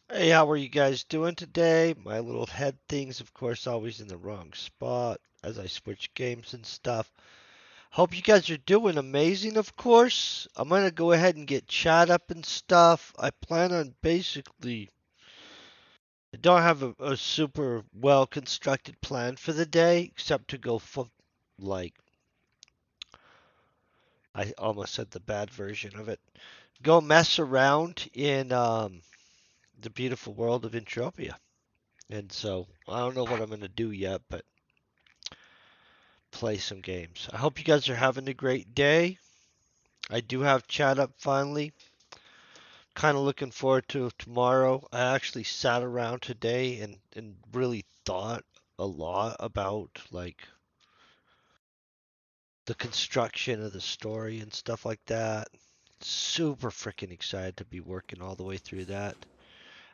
Hey, how are you guys doing today? My little head thing's, of course, always in the wrong spot as I switch games and stuff. Hope you guys are doing amazing, of course. I'm gonna go ahead and get chat up and stuff. I plan on basically, I don't have a super well constructed plan for the day, except to go like, I almost said the bad version of it. Go mess around in the beautiful world of Entropia. And so, I don't know what I'm gonna do yet, but play some games. I hope you guys are having a great day. I do have chat up finally. Kind of looking forward to tomorrow. I actually sat around today and really thought a lot about like the construction of the story and stuff like that. Super freaking excited to be working all the way through that.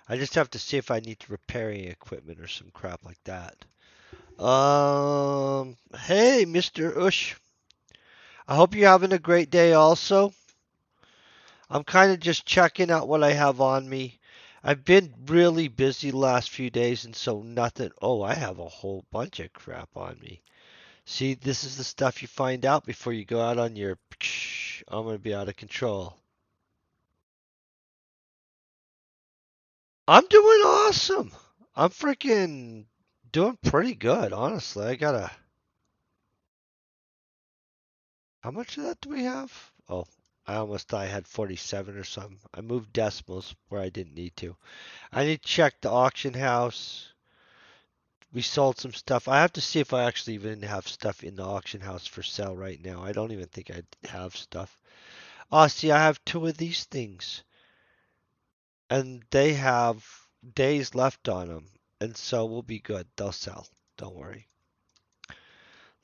I just have to see if I need to repair any equipment or some crap like that. Hey, Mr. Ush. I hope you're having a great day also. I'm kind of just checking out what I have on me. I've been really busy the last few days, and so nothing. Oh, I have a whole bunch of crap on me. See, this is the stuff you find out before you go out on your. I'm gonna be out of control. I'm doing awesome. I'm freaking doing pretty good, honestly. I gotta. How much of that do we have? Oh, I almost thought I had 47 or something. I moved decimals where I didn't need to. I need to check the auction house. We sold some stuff. I have to see if I actually even have stuff in the auction house for sale right now. I don't even think I have stuff. Oh, see, I have two of these things, and they have days left on them, and so we'll be good. They'll sell. Don't worry.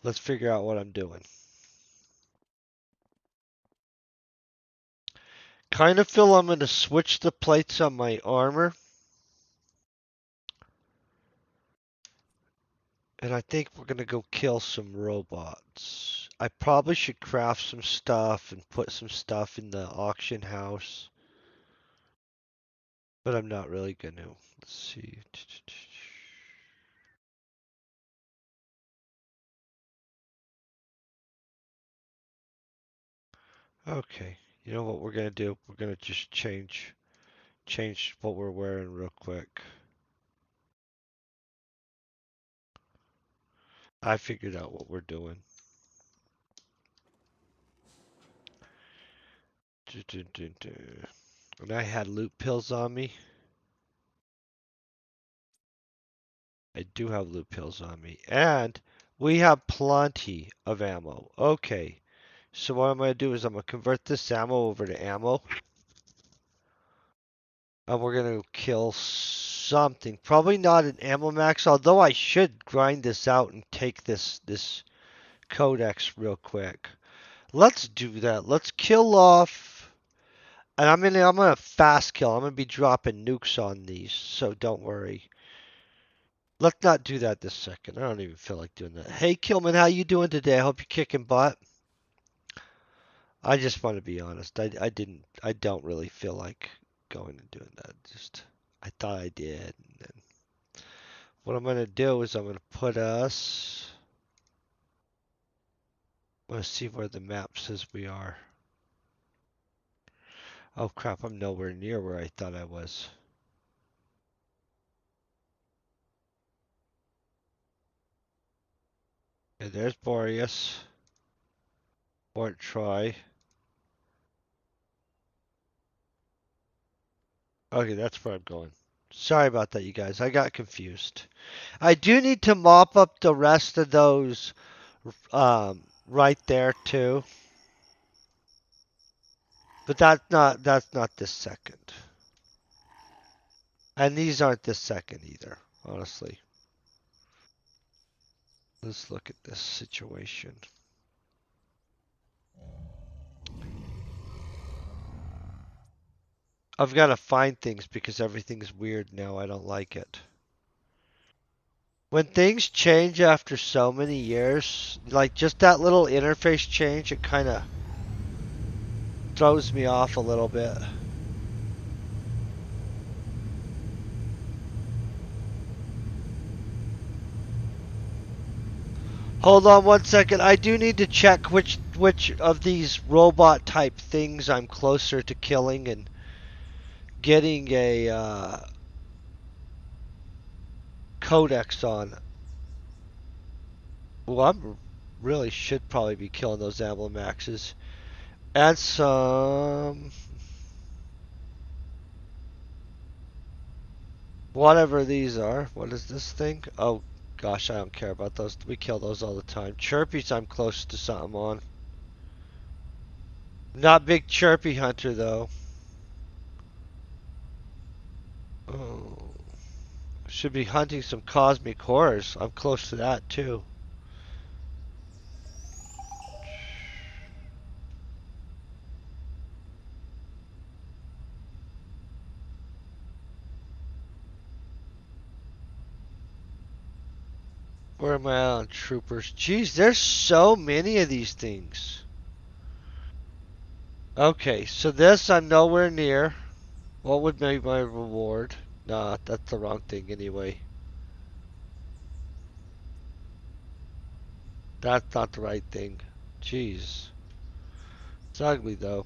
Let's figure out what I'm doing. Kind of feel I'm going to switch the plates on my armor, and I think we're going to go kill some robots. I probably should craft some stuff and put some stuff in the auction house. But I'm not really gonna. Let's see. Okay. You know what we're gonna do? We're gonna just change what we're wearing real quick. I figured out what we're doing. And I had loot pills on me. I do have loot pills on me. And we have plenty of ammo. Okay. So what I'm gonna do is I'm gonna convert this ammo over to ammo. And we're gonna kill something. Probably not an ammo max, although I should grind this out and take this Codex real quick. Let's do that. Let's kill off. And I'm gonna fast kill. I'm gonna be dropping nukes on these, so don't worry. Let's not do that this second. I don't even feel like doing that. Hey Kilman, how you doing today? I hope you're kicking butt. I just want to be honest. I don't really feel like going and doing that. Just I thought I did. And then what I'm gonna do is I'm gonna put us. Let's see where the map says we are. Oh crap! I'm nowhere near where I thought I was. Okay, there's Boreas. Fort Troy. Okay, that's where I'm going. Sorry about that, you guys. I got confused. I do need to mop up the rest of those right there too. But that's not this second. And these aren't this second either, honestly. Let's look at this situation. I've got to find things because everything's weird now. I don't like it. When things change after so many years, like just that little interface change, it kind of throws me off a little bit. Hold on one second. I do need to check which of these robot type things I'm closer to killing and getting a codex on. Well, I'm really should probably be killing those Amblemaxes and some whatever these are. What is this thing? Oh gosh, I don't care about those. We kill those all the time. Chirpies, I'm close to something on. Not big chirpy hunter though. Oh, should be hunting some cosmic horrors. I'm close to that too. Where am I on troopers? Jeez, there's so many of these things. Okay, so this I'm nowhere near. What would be my reward? Nah, that's the wrong thing anyway. That's not the right thing. Jeez. It's ugly though.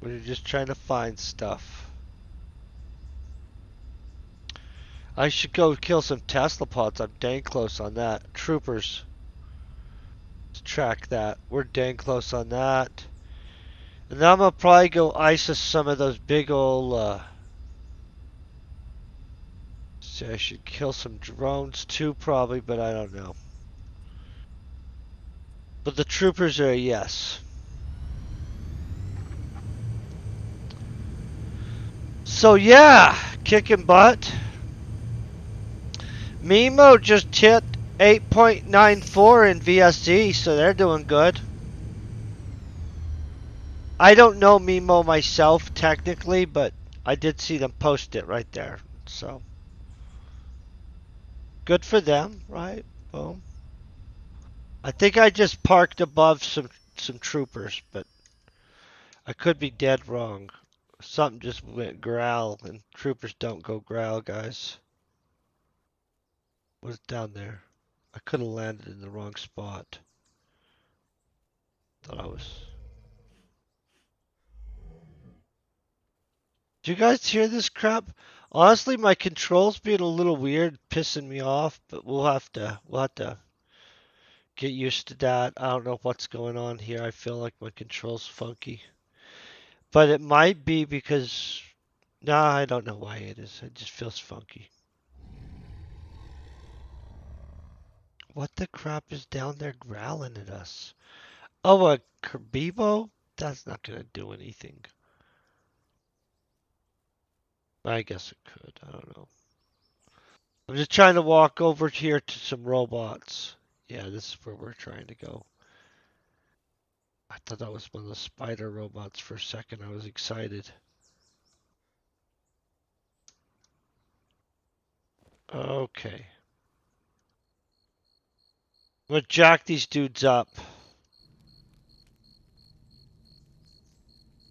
We're just trying to find stuff. I should go kill some Tesla pods. I'm dang close on that. Troopers. Let's track that. We're dang close on that. And then I'm gonna probably go ISIS some of those big old see, I should kill some drones too probably, but I don't know. But the troopers are a yes. So yeah, kicking butt. Mimo just hit 8.94 in VSD, so they're doing good. I don't know Mimo myself technically, but I did see them post it right there. So good for them, right? Boom. I think I just parked above some troopers, but I could be dead wrong. Something just went growl, and troopers don't go growl, guys. What's down there? I could have landed in the wrong spot. Thought I was. Do you guys hear this crap? Honestly, my controls being a little weird, pissing me off, but we'll have to get used to that. I don't know what's going on here. I feel like my controls funky. But it might be because nah, I don't know why it is. It just feels funky. What the crap is down there growling at us? Oh, a Kerbeebo? That's not gonna do anything. I guess it could. I don't know. I'm just trying to walk over here to some robots. Yeah, this is where we're trying to go. I thought that was one of the spider robots for a second. I was excited. Okay. I'm gonna jack these dudes up.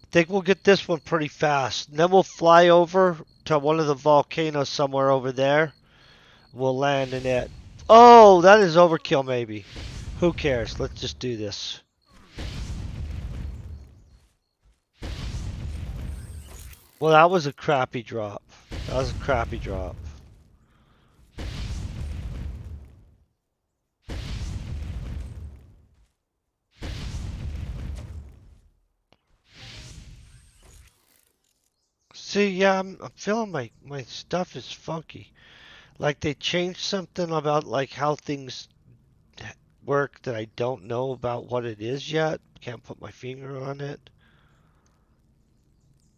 I think we'll get this one pretty fast. And then we'll fly over to one of the volcanoes somewhere over there. We'll land in it. Oh, that is overkill maybe. Who cares? Let's just do this. Well, that was a crappy drop. That was a crappy drop. See, yeah, I'm feeling my stuff is funky. Like they changed something about like how things work that I don't know about what it is yet. Can't put my finger on it.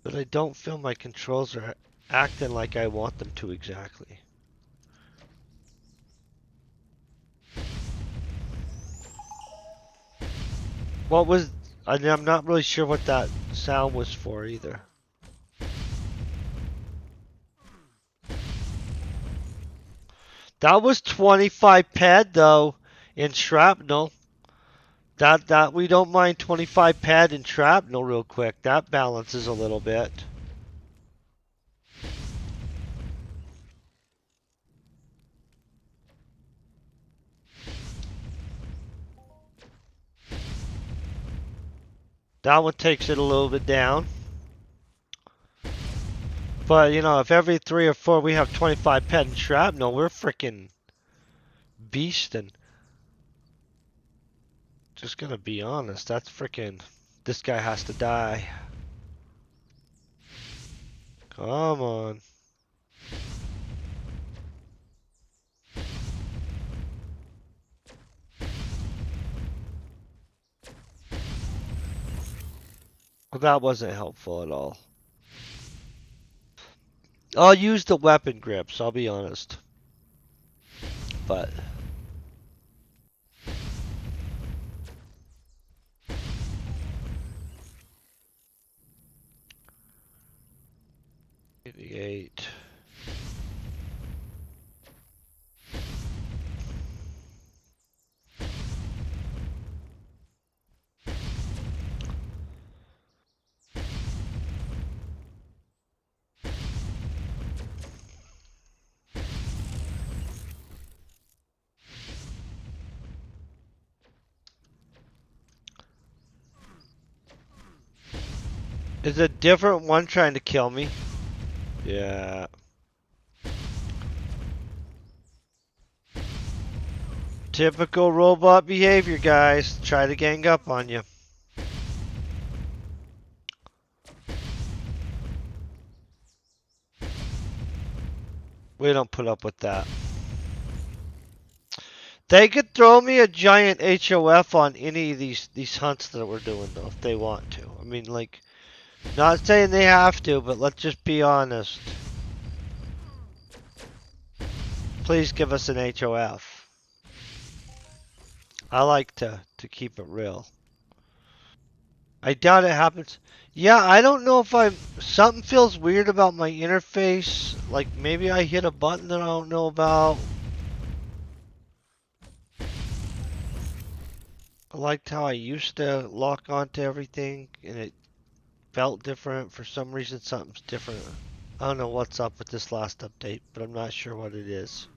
But I don't feel my controls are acting like I want them to exactly. What was... I'm not really sure what that sound was for either. That was 25 pad though in shrapnel. That we don't mind 25 pad in shrapnel real quick. That balances a little bit. That one takes it a little bit down. But, you know, if every 3 or 4 we have 25 pen shrapnel, we're freaking beasting. Just gonna be honest, that's freaking... This guy has to die. Come on. Well, that wasn't helpful at all. I'll use the weapon grips, I'll be honest. But... 88. Is a different one trying to kill me? Yeah. Typical robot behavior, guys. Try to gang up on you. We don't put up with that. They could throw me a giant HOF on any of these hunts that we're doing, though, if they want to. I mean, like, not saying they have to, but let's just be honest. Please give us an HOF. I like to keep it real. I doubt it happens. Yeah, I don't know if something feels weird about my interface. Like, maybe I hit a button that I don't know about. I liked how I used to lock onto everything, and it felt different. For some reason, something's different. I don't know what's up with this last update, but I'm not sure what it is.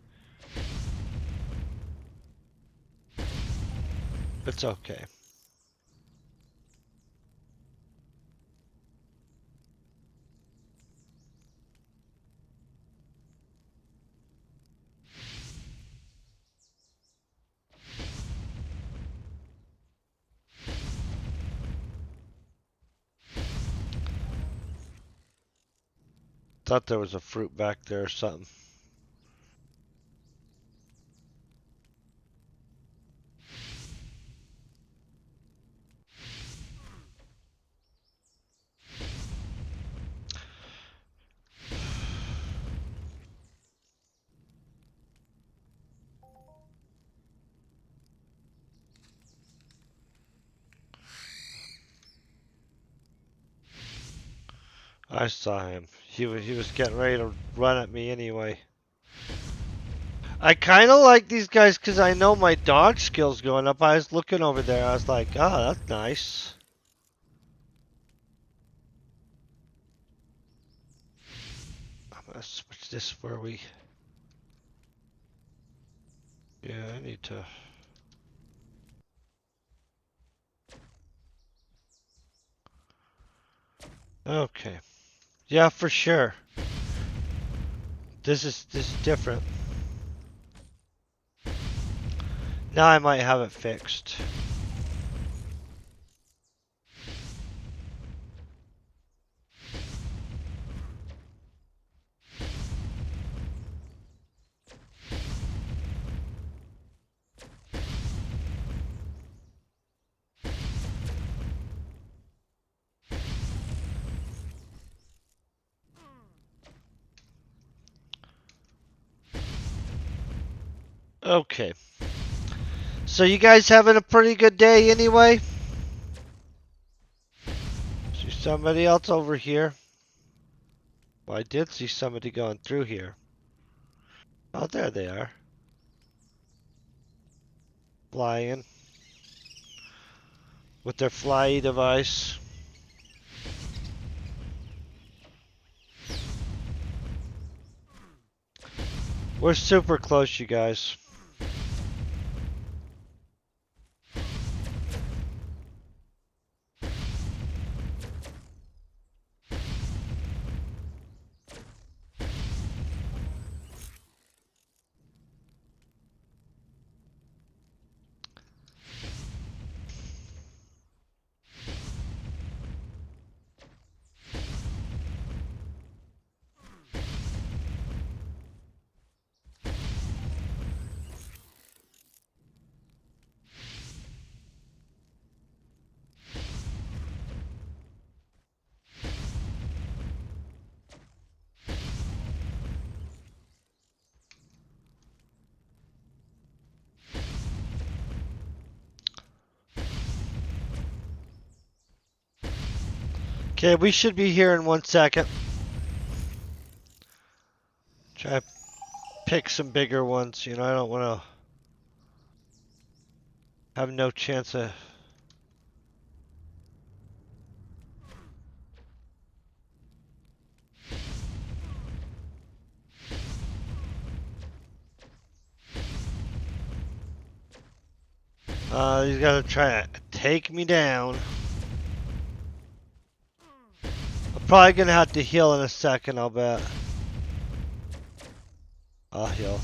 It's okay. Thought there was a fruit back there or something. I saw him. He was getting ready to run at me anyway. I kind of like these guys because I know my dodge skill's going up. I was looking over there. I was like, oh, that's nice. I'm going to switch this where we... Yeah, I need to... Okay. Yeah, for sure. This is different. Now I might have it fixed. Okay. So you guys having a pretty good day anyway? See somebody else over here. Well, I did see somebody going through here. Oh, there they are. Flying. With their fly device. We're super close, you guys. Okay, we should be here in 1 second. Try to pick some bigger ones. You know, I don't want to have no chance of... He's gonna try to take me down. I'm probably gonna have to heal in a second, I'll bet. I'll heal.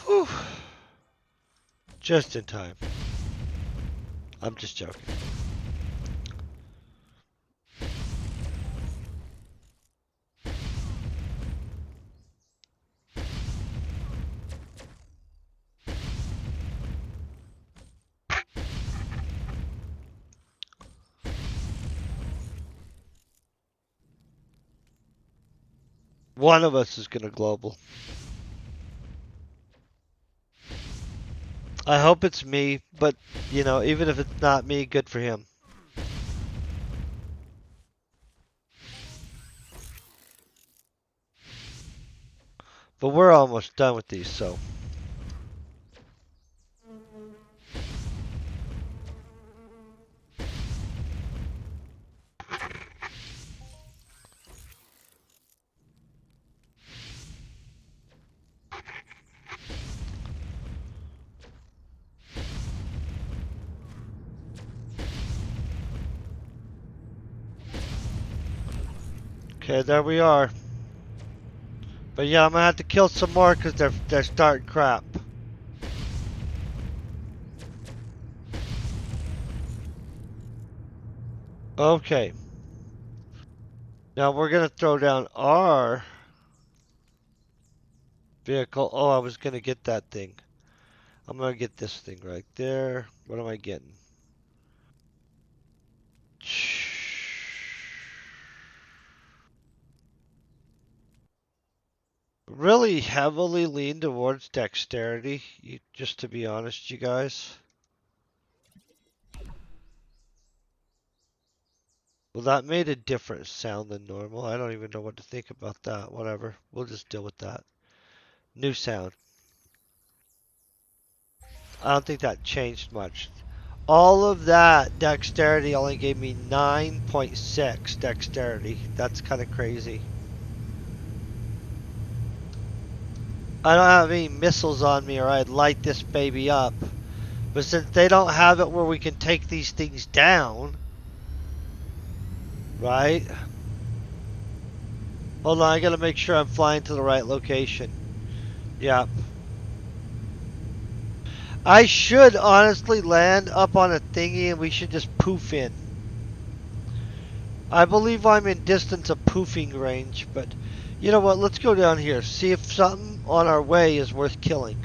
Whew. Just in time. I'm just joking. One of us is gonna global. I hope it's me, but, you know, even if it's not me, good for him. But we're almost done with these, so... Okay, there we are. But yeah, I'm gonna have to kill some more because they're starting crap. Okay. Now we're gonna throw down our vehicle. Oh, I was gonna get that thing. I'm gonna get this thing right there. What am I getting? Really heavily lean towards dexterity, just to be honest, you guys. Well, that made a different sound than normal. I don't even know what to think about that. Whatever. We'll just deal with that. New sound. I don't think that changed much. All of that dexterity only gave me 9.6 dexterity. That's kind of crazy. I don't have any missiles on me or I'd light this baby up. But since they don't have it where we can take these things down, right? Hold on, I gotta make sure I'm flying to the right location. Yep. I should honestly land up on a thingy and we should just poof in. I believe I'm in distance of poofing range, but you know what? Let's go down here. See if something on our way is worth killing.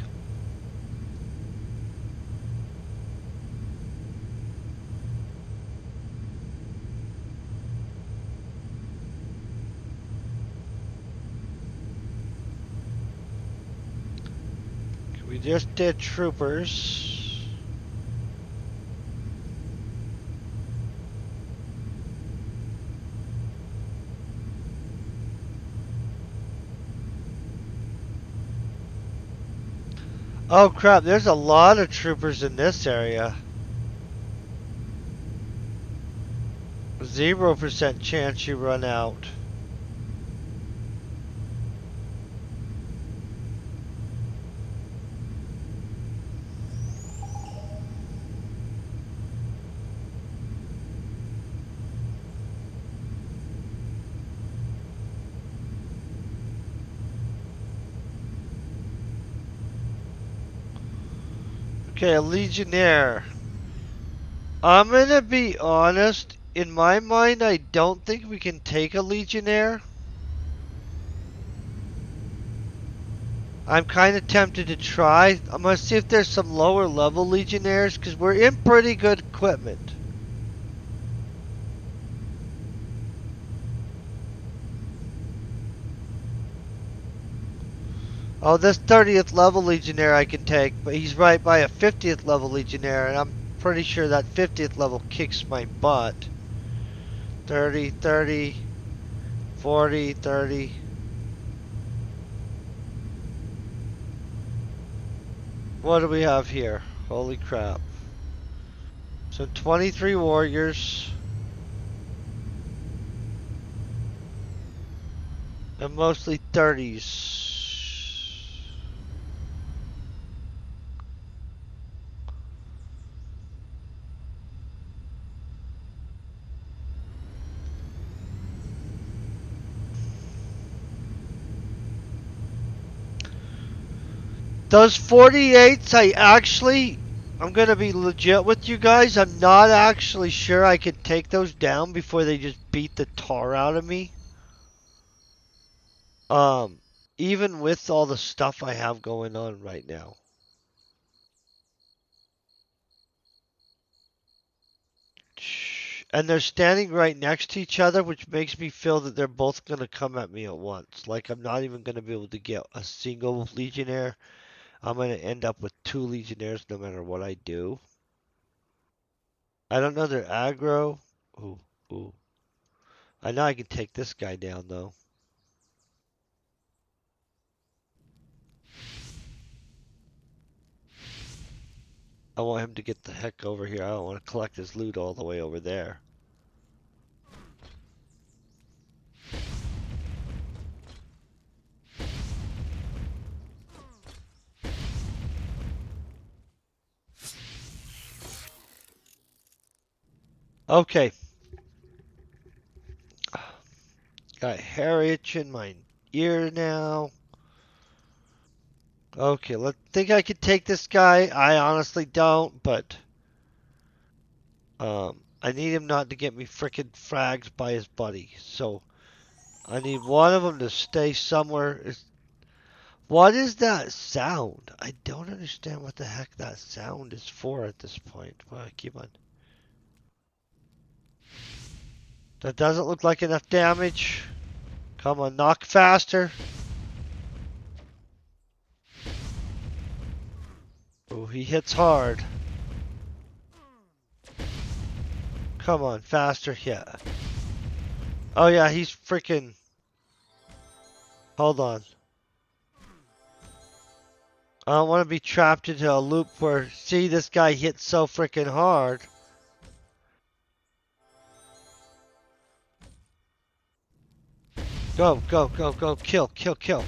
We just did troopers. Oh crap, there's a lot of troopers in this area. 0% chance you run out. Okay, a Legionnaire. I'm gonna be honest. In my mind, I don't think we can take a Legionnaire. I'm kind of tempted to try. I'm gonna see if there's some lower level Legionnaires, because we're in pretty good equipment. Oh, this 30th level Legionnaire I can take, but he's right by a 50th level Legionnaire, and I'm pretty sure that 50th level kicks my butt. 30, 30, 40, 30. What do we have here? Holy crap. So 23 warriors, and mostly 30s. Those 48s, I'm gonna be legit with you guys. I'm not actually sure I can take those down before they just beat the tar out of me. Um, Even with all the stuff I have going on right now. And they're standing right next to each other, which makes me feel that they're both gonna come at me at once. Like I'm not even gonna be able to get a single Legionnaire. I'm gonna end up with two Legionnaires no matter what I do. I don't know their aggro. Ooh, ooh. I know I can take this guy down though. I want him to get the heck over here. I don't want to collect his loot all the way over there. Okay. Got hair itch in my ear now. Okay, let's think I could take this guy. I honestly don't, but I need him not to get me frickin' fragged by his buddy. So I need one of them to stay somewhere. What is that sound? I don't understand what the heck that sound is for at this point. Well, keep on. That doesn't look like enough damage. Come on, knock faster. Oh, he hits hard. Come on, faster. Yeah. Oh, yeah, he's freaking. Hold on. I don't want to be trapped into a loop where, see, this guy hits so freaking hard. Go, go, go, go. Kill, kill, kill.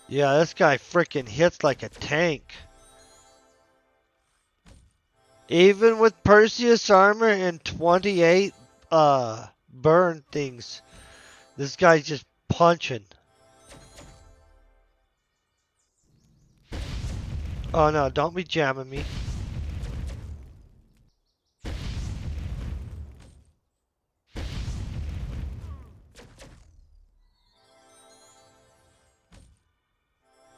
Yeah, this guy freaking hits like a tank. Even with Perseus armor and 28 burn things, this guy's just punching. Oh no, don't be jamming me.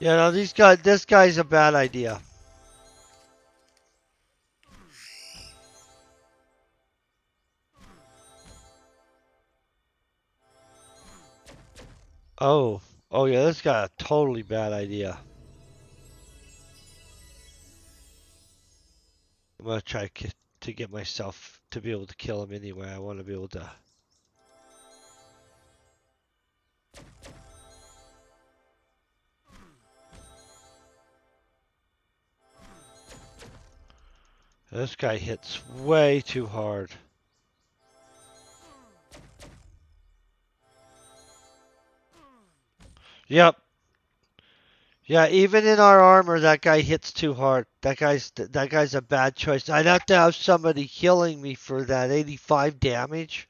Yeah, no, this guy's a bad idea. Oh, oh yeah, this guy a totally bad idea. I'm gonna try to get myself to be able to kill him anyway. I want to be able to. This guy hits way too hard. Yep. Yeah, even in our armor, that guy hits too hard. That guy's a bad choice. I'd have to have somebody healing me for that 85 damage.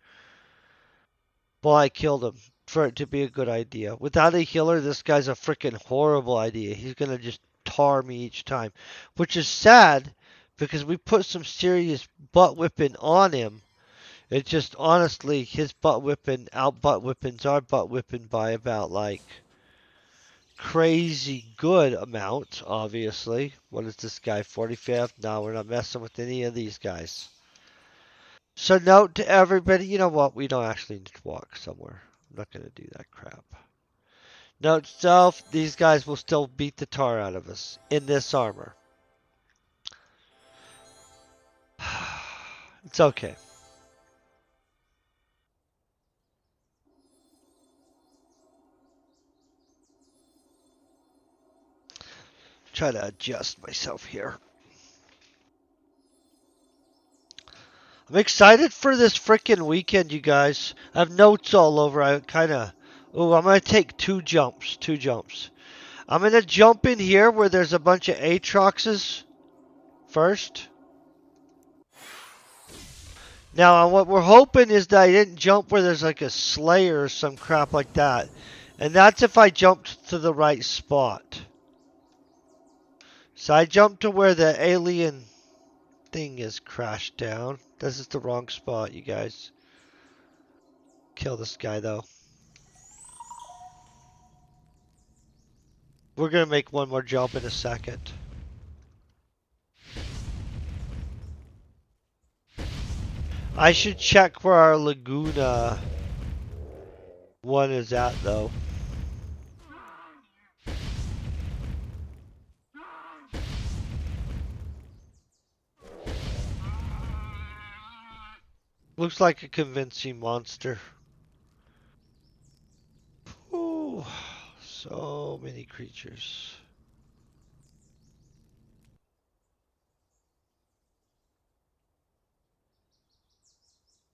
Well, I killed him for it to be a good idea. Without a healer, this guy's a freaking horrible idea. He's gonna just tar me each time, which is sad because we put some serious butt whipping on him. It just honestly, his butt whipping out butt whippings our butt whipping by about like crazy good amount, obviously. What is this guy, 45th? No, we're not messing with any of these guys. So note to everybody, you know what? We don't actually need to walk somewhere. I'm not going to do that crap. Note self, these guys will still beat the tar out of us in this armor. It's okay. Try to adjust myself here. I'm excited for this freaking weekend, you guys. I have notes all over. I kind of... Oh, I'm going to take two jumps. Two jumps. I'm going to jump in here where there's a bunch of Aatroxes first. Now, what we're hoping is that I didn't jump where there's like a Slayer or some crap like that. And that's if I jumped to the right spot. So I jumped to where the alien thing is crashed down. This is the wrong spot, you guys. Kill this guy, though. We're going to make one more jump in a second. I should check where our Laguna one is at, though. Looks like a convincing monster. Ooh, so many creatures.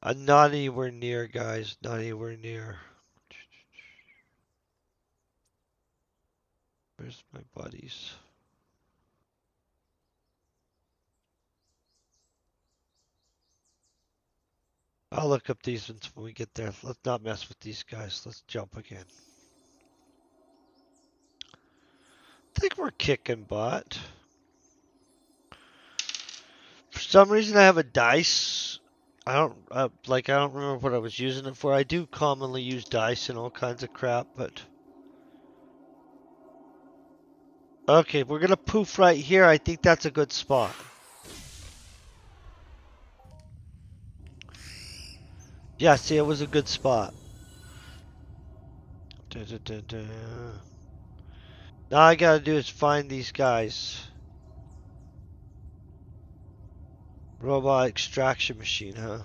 Not anywhere near, guys. Not anywhere near. Where's my buddies? I'll look up these ones when we get there. Let's not mess with these guys. Let's jump again. I think we're kicking butt. For some reason I have a dice. I don't remember what I was using it for. I do commonly use dice and all kinds of crap, but okay, we're gonna poof right here. I think that's a good spot. Yeah, see, it was a good spot. Now all I gotta do is find these guys. Robot extraction machine, huh?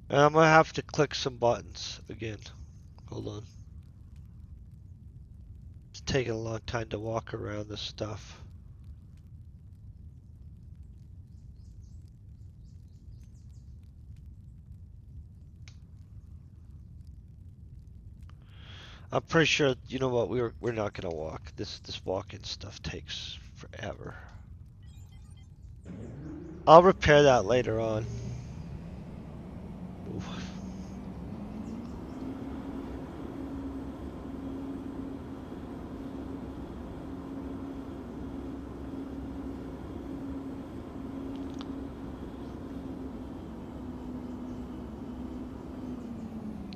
And I'm gonna have to click some buttons again. Hold on. It's taking a long time to walk around this stuff. I'm pretty sure, you know what, we're not gonna walk. This walking stuff takes forever. I'll repair that later on. Oof.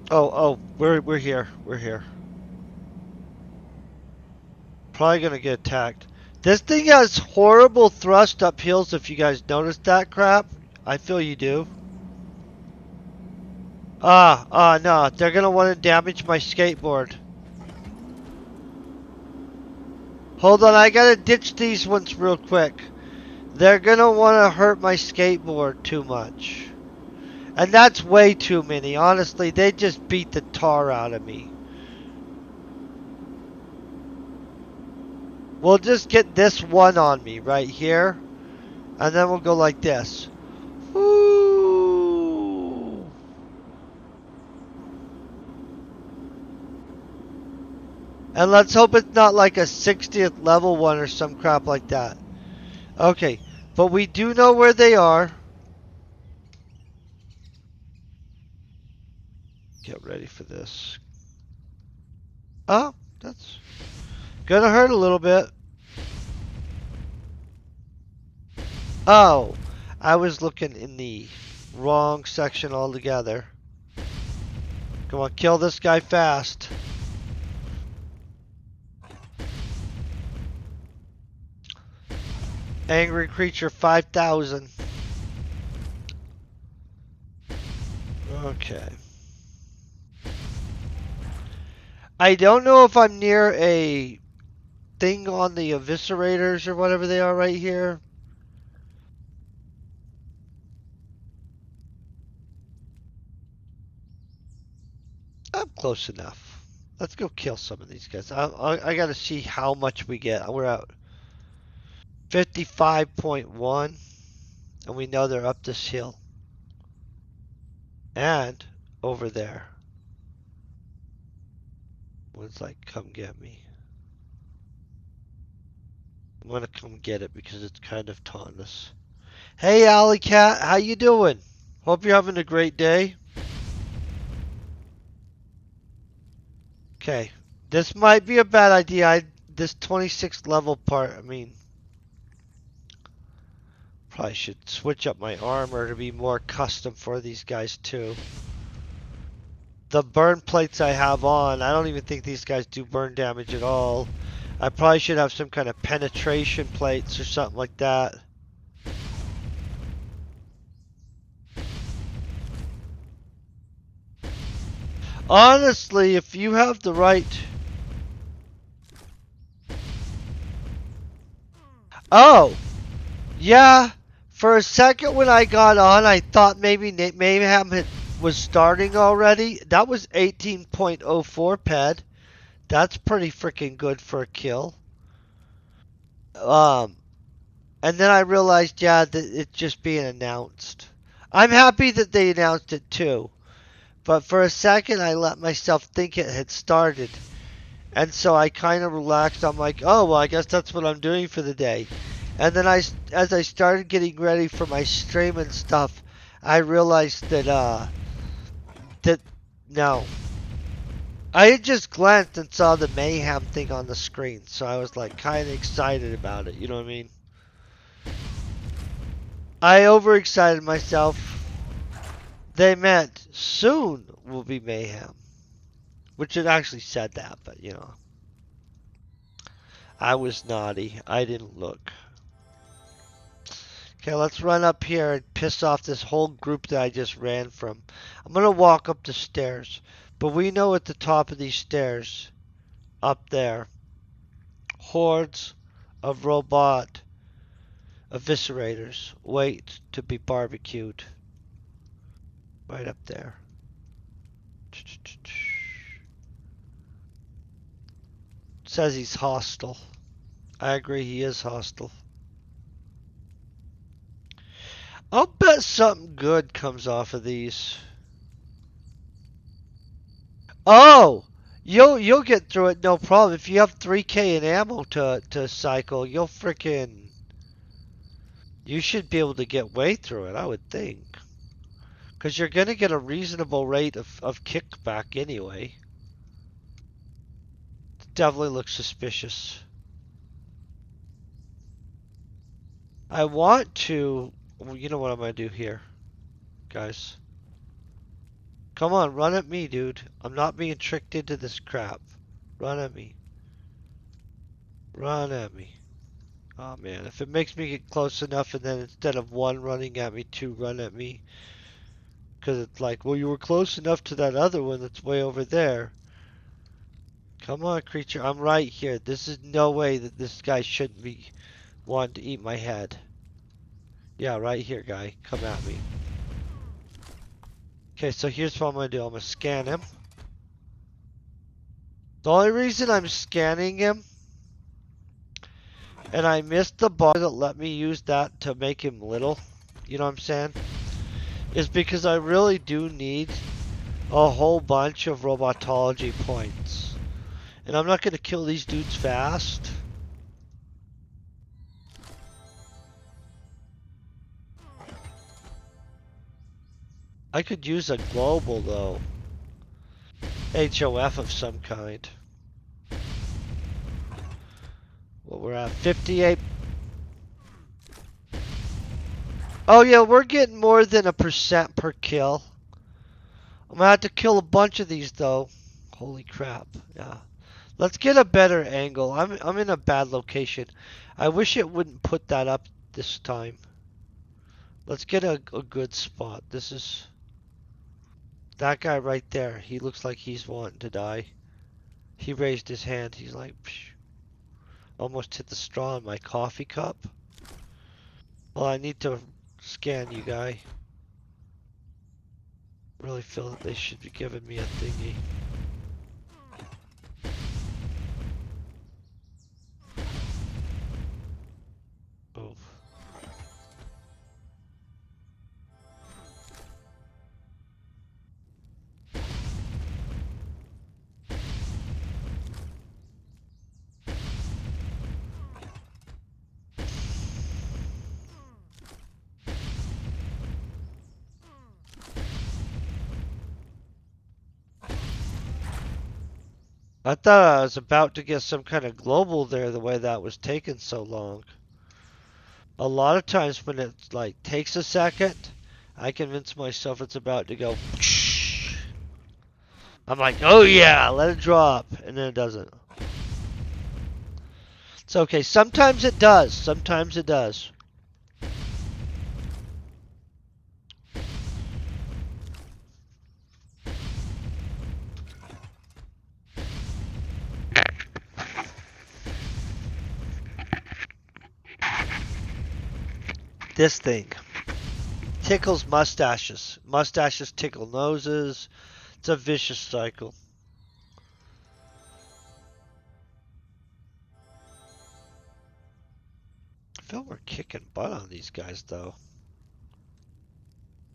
Oh, we're here. We're here. Probably gonna get attacked. This thing has horrible thrust up hills if you guys noticed that crap. I feel you do. No. They're gonna want to damage my skateboard. Hold on, I gotta ditch these ones real quick. They're gonna want to hurt my skateboard too much. And that's way too many. Honestly, they just beat the tar out of me. We'll just get this one on me right here. And then we'll go like this. Woo! And let's hope it's not like a 60th level one or some crap like that. Okay, but we do know where they are. Get ready for this. Oh, that's gonna hurt a little bit. Oh, I was looking in the wrong section altogether. Come on, kill this guy fast. Angry creature 5000. Okay. I don't know if I'm near a thing on the eviscerators or whatever they are right here. I'm close enough. Let's go kill some of these guys. I gotta see how much we get. We're at 55.1, and we know they're up this hill. And over there. One's like, come get me. I'm gonna come get it because it's kind of taunting us. Hey, Alley Cat, how you doing? Hope you're having a great day. Okay, this might be a bad idea. This 26th level part, I mean, probably should switch up my armor to be more custom for these guys too. The burn plates I have on, I don't even think these guys do burn damage at all. I probably should have some kind of penetration plates or something like that. Honestly, if you have the right... Oh! Yeah, for a second when I got on, I thought maybe Mayhem was starting already. That was 18.04 ped. That's pretty freaking good for a kill. Um, and then I realized, yeah, that it's just being announced. I'm happy that they announced it too. But for a second, I let myself think it had started. And so I kind of relaxed. I'm like, oh, well, I guess that's what I'm doing for the day. And then as I started getting ready for my stream and stuff, I realized that no. I had just glanced and saw the mayhem thing on the screen, so I was like kind of excited about it, you know what I mean? I overexcited myself. They meant soon will be mayhem. Which it actually said that, but you know. I was naughty. I didn't look. Okay, let's run up here and piss off this whole group that I just ran from. I'm going to walk up the stairs. But we know at the top of these stairs, up there, hordes of robot eviscerators wait to be barbecued. Right up there. It says he's hostile. I agree, he is hostile. I'll bet something good comes off of these. Oh! You'll get through it no problem. If you have 3K in ammo to cycle, you'll frickin' you should be able to get way through it, I would think. Because you're going to get a reasonable rate of kickback anyway. It definitely looks suspicious. I want to... Well, you know what I'm going to do here, guys. Come on, run at me, dude. I'm not being tricked into this crap. Run at me. Run at me. Oh man, if it makes me get close enough and then instead of one running at me, two run at me. Because it's like, well, you were close enough to that other one that's way over there. Come on, creature. I'm right here. This is no way that this guy shouldn't be wanting to eat my head. Yeah, right here, guy. Come at me. Okay, so here's what I'm going to do. I'm going to scan him. The only reason I'm scanning him, and I missed the bar that let me use that to make him little, you know what I'm saying, is because I really do need a whole bunch of robotology points. And I'm not going to kill these dudes fast. I could use a global, though. HOF of some kind. Well, we're at 58. Oh, yeah, we're getting more than 1% per kill. I'm going to have to kill a bunch of these, though. Holy crap. Yeah. Let's get a better angle. I'm in a bad location. I wish it wouldn't put that up this time. Let's get a good spot. This is... That guy right there, he looks like he's wanting to die. He raised his hand. He's like, psh, almost hit the straw in my coffee cup. Well, I need to scan you, guy. Really feel that they should be giving me a thingy. Oh. I thought I was about to get some kind of global there the way that was taking so long. A lot of times when it like takes a second, I convince myself it's about to go. I'm like, oh yeah, let it drop, and then it doesn't. It's okay. Sometimes it does. Sometimes it does. This thing tickles mustaches. Mustaches tickle noses. It's a vicious cycle. I feel we're kicking butt on these guys, though.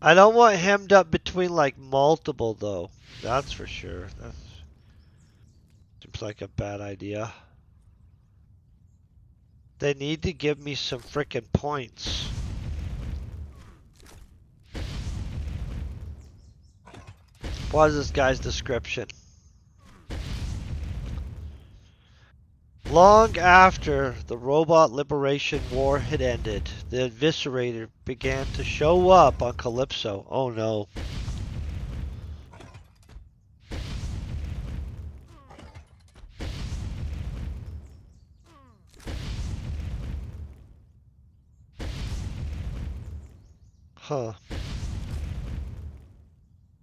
I don't want hemmed up between, like, multiple, though. That's for sure. That seems like a bad idea. They need to give me some frickin' points. What is this guy's description? Long after the robot liberation war had ended, the Eviscerator began to show up on Calypso. Oh no. Huh.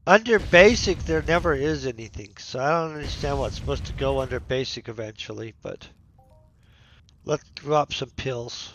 Under basic, there never is anything, so I don't understand what's supposed to go under basic eventually, but let's drop some pills.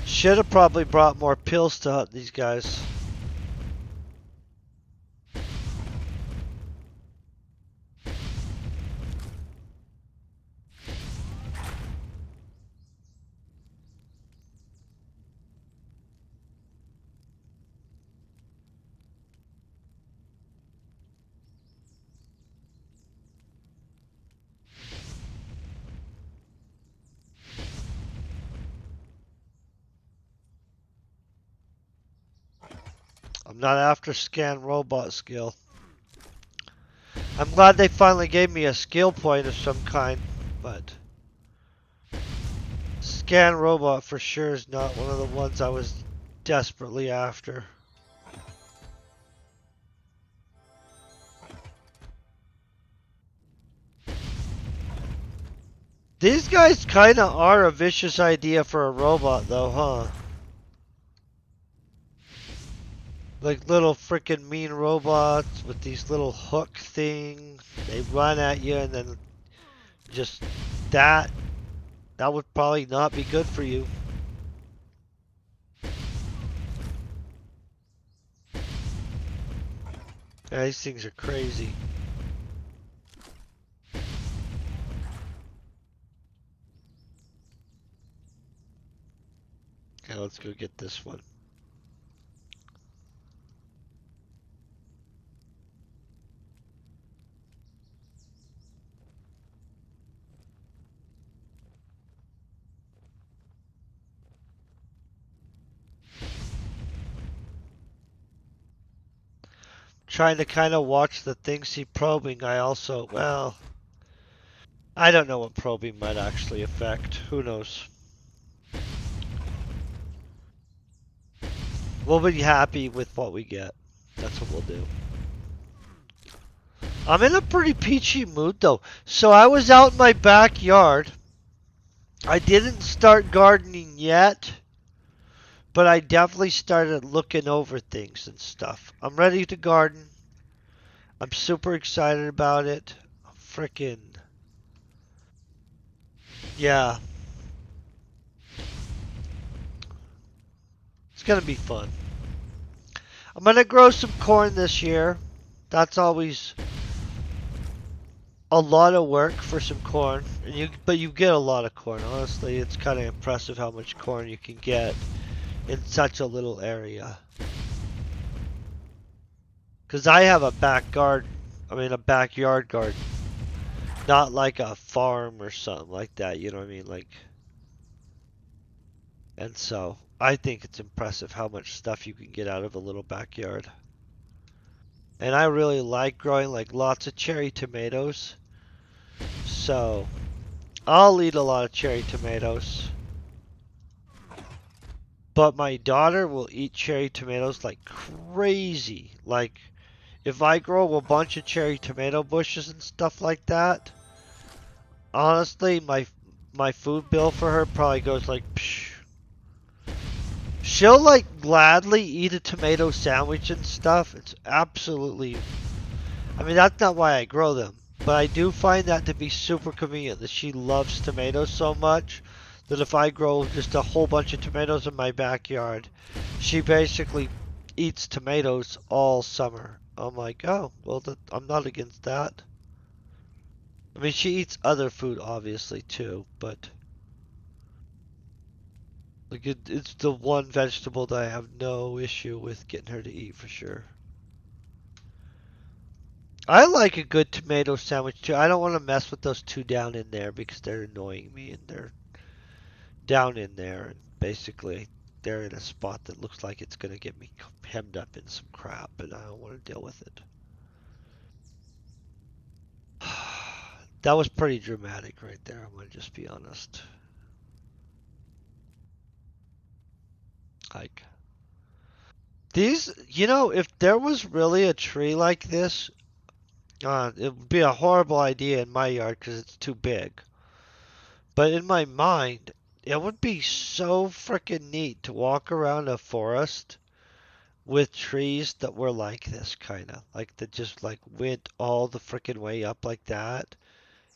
Should have probably brought more pills to hunt these guys. I'm not after scan robot skill. I'm glad they finally gave me a skill point of some kind, but scan robot for sure is not one of the ones I was desperately after. These guys kinda are a vicious idea for a robot though, huh? Like little freaking mean robots with these little hook things. They run at you and then just that would probably not be good for you. Yeah, these things are crazy. Okay, let's go get this one. Trying to kind of watch the things he's probing. I also, well, I don't know what probing might actually affect. Who knows? We'll be happy with what we get. That's what we'll do. I'm in a pretty peachy mood though. So I was out in my backyard. I didn't start gardening yet, but I definitely started looking over things and stuff. I'm ready to garden. I'm super excited about it. Frickin' yeah. It's gonna be fun. I'm gonna grow some corn this year. That's always a lot of work for some corn, but you get a lot of corn. Honestly, it's kind of impressive how much corn you can get in such a little area. Cause I have a back garden. I mean, a backyard garden, not like a farm or something like that. You know what I mean? Like, and so I think it's impressive how much stuff you can get out of a little backyard. And I really like growing like lots of cherry tomatoes. So I'll eat a lot of cherry tomatoes. But my daughter will eat cherry tomatoes like crazy. Like, if I grow a bunch of cherry tomato bushes and stuff like that, honestly, my food bill for her probably goes like, psh. She'll like gladly eat a tomato sandwich and stuff. It's absolutely. I mean, that's not why I grow them, but I do find that to be super convenient. That she loves tomatoes so much that if I grow just a whole bunch of tomatoes in my backyard, she basically eats tomatoes all summer. I'm like, oh, well, I'm not against that. I mean, she eats other food obviously too, but like it's the one vegetable that I have no issue with getting her to eat for sure. I like a good tomato sandwich too. I don't want to mess with those two down in there because they're annoying me and they're down in there and basically they're in a spot that looks like it's going to get me hemmed up in some crap and I don't want to deal with it. That was pretty dramatic right there. I'm going to just be honest. Like, these, if there was really a tree like this, it would be a horrible idea in my yard because it's too big. But in my mind, it would be so freaking neat to walk around a forest with trees that were like this kind of like that just like went all the freaking way up like that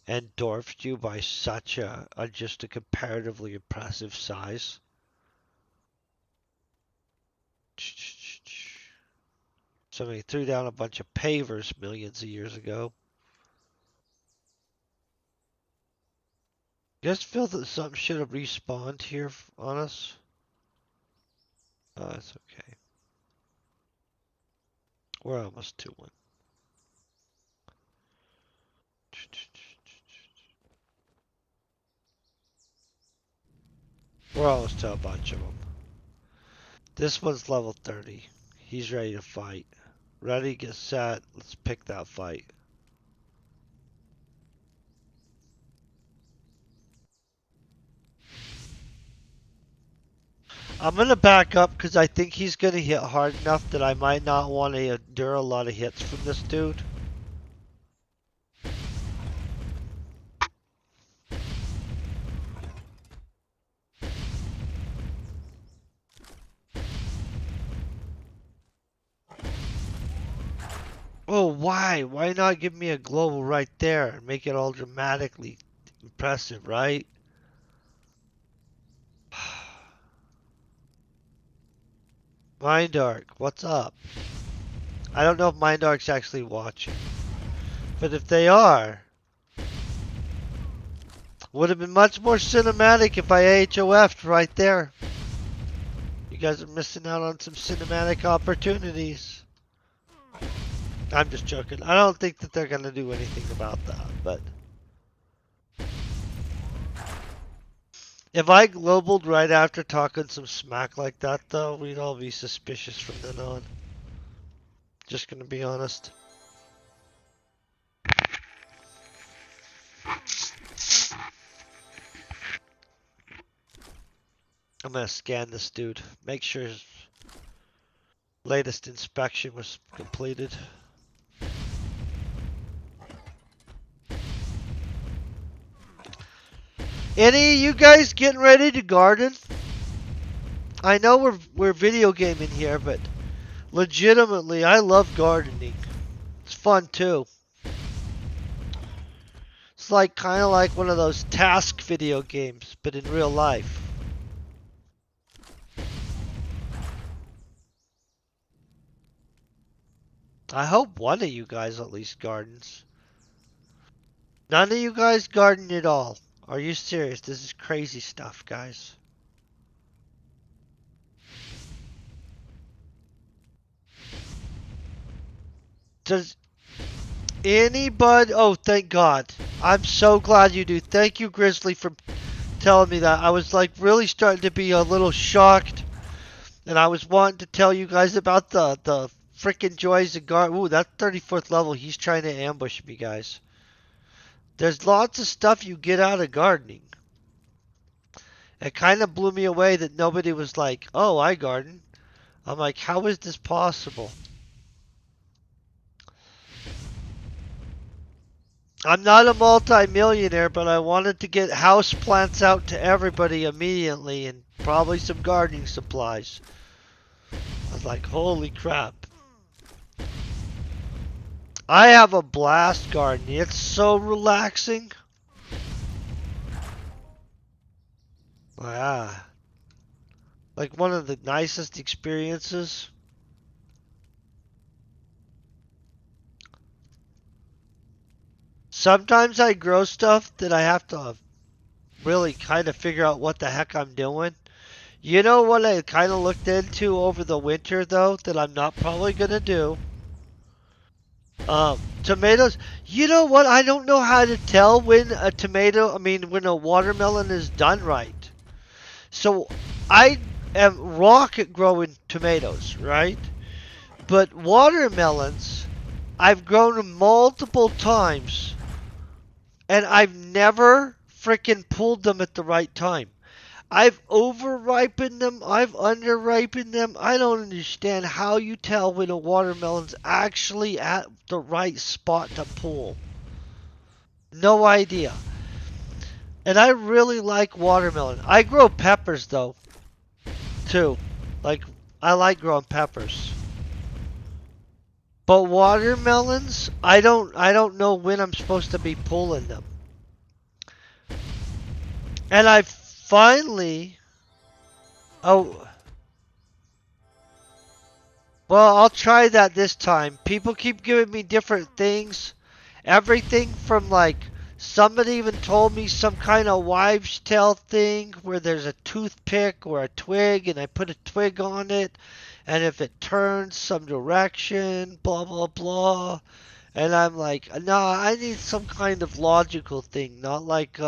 and dwarfed you by such a just a comparatively impressive size. Somebody threw down a bunch of pavers millions of years ago. You guys feel that something should have respawned here on us? Oh, that's okay. We're almost to one. We're almost to a bunch of them. This one's level 30. He's ready to fight. Ready, get set. Let's pick that fight. I'm going to back up because I think he's going to hit hard enough that I might not want to endure a lot of hits from this dude. Oh, why? Why not give me a global right there and make it all dramatically impressive, right? Mindark, what's up? I don't know if Mindark's actually watching, but if they are, would have been much more cinematic if I AHOF'd right there. You guys are missing out on some cinematic opportunities. I'm just joking. I don't think that they're going to do anything about that, but if I globaled right after talking some smack like that, though, we'd all be suspicious from then on. Just going to be honest. I'm gonna scan this dude. Make sure his latest inspection was completed. Any of you guys getting ready to garden? I know we're video gaming here, but legitimately, I love gardening. It's fun too. It's like kind of like one of those task video games, but in real life. I hope one of you guys at least gardens. None of you guys garden at all. Are you serious? This is crazy stuff, guys. Does anybody? Oh, thank God. I'm so glad you do. Thank you, Grizzly, for telling me that. I was like really starting to be a little shocked, and I was wanting to tell you guys about the freaking joys of garden. Ooh, that 34th level. He's trying to ambush me, guys. There's lots of stuff you get out of gardening. It kind of blew me away that nobody was like, "Oh, I garden." I'm like, "How is this possible?" I'm not a multi-millionaire, but I wanted to get house plants out to everybody immediately and probably some gardening supplies. I was like, holy crap. I have a blast gardening. It's so relaxing. Ah, like one of the nicest experiences. Sometimes I grow stuff that I have to really kind of figure out what the heck I'm doing. You know what I kind of looked into over the winter though that I'm not probably gonna do? Tomatoes. You know what? I don't know how to tell when a tomato, I mean, when a watermelon is done right. So I am rocket growing tomatoes, right? But watermelons, I've grown them multiple times and I've never freaking pulled them at the right time. I've over ripened them, I've under ripened them. I don't understand how you tell when a watermelon's actually at the right spot to pull. No idea. And I really like watermelon. I grow peppers though, too. Like I like growing peppers. But watermelons, I don't know when I'm supposed to be pulling them. And I finally oh well, I'll try that this time. People keep giving me different things. Everything from like somebody even told me some kind of wives' tale thing where there's a toothpick or a twig and I put a twig on it and if it turns some direction, blah blah blah. And I'm like, nah, I need some kind of logical thing, not like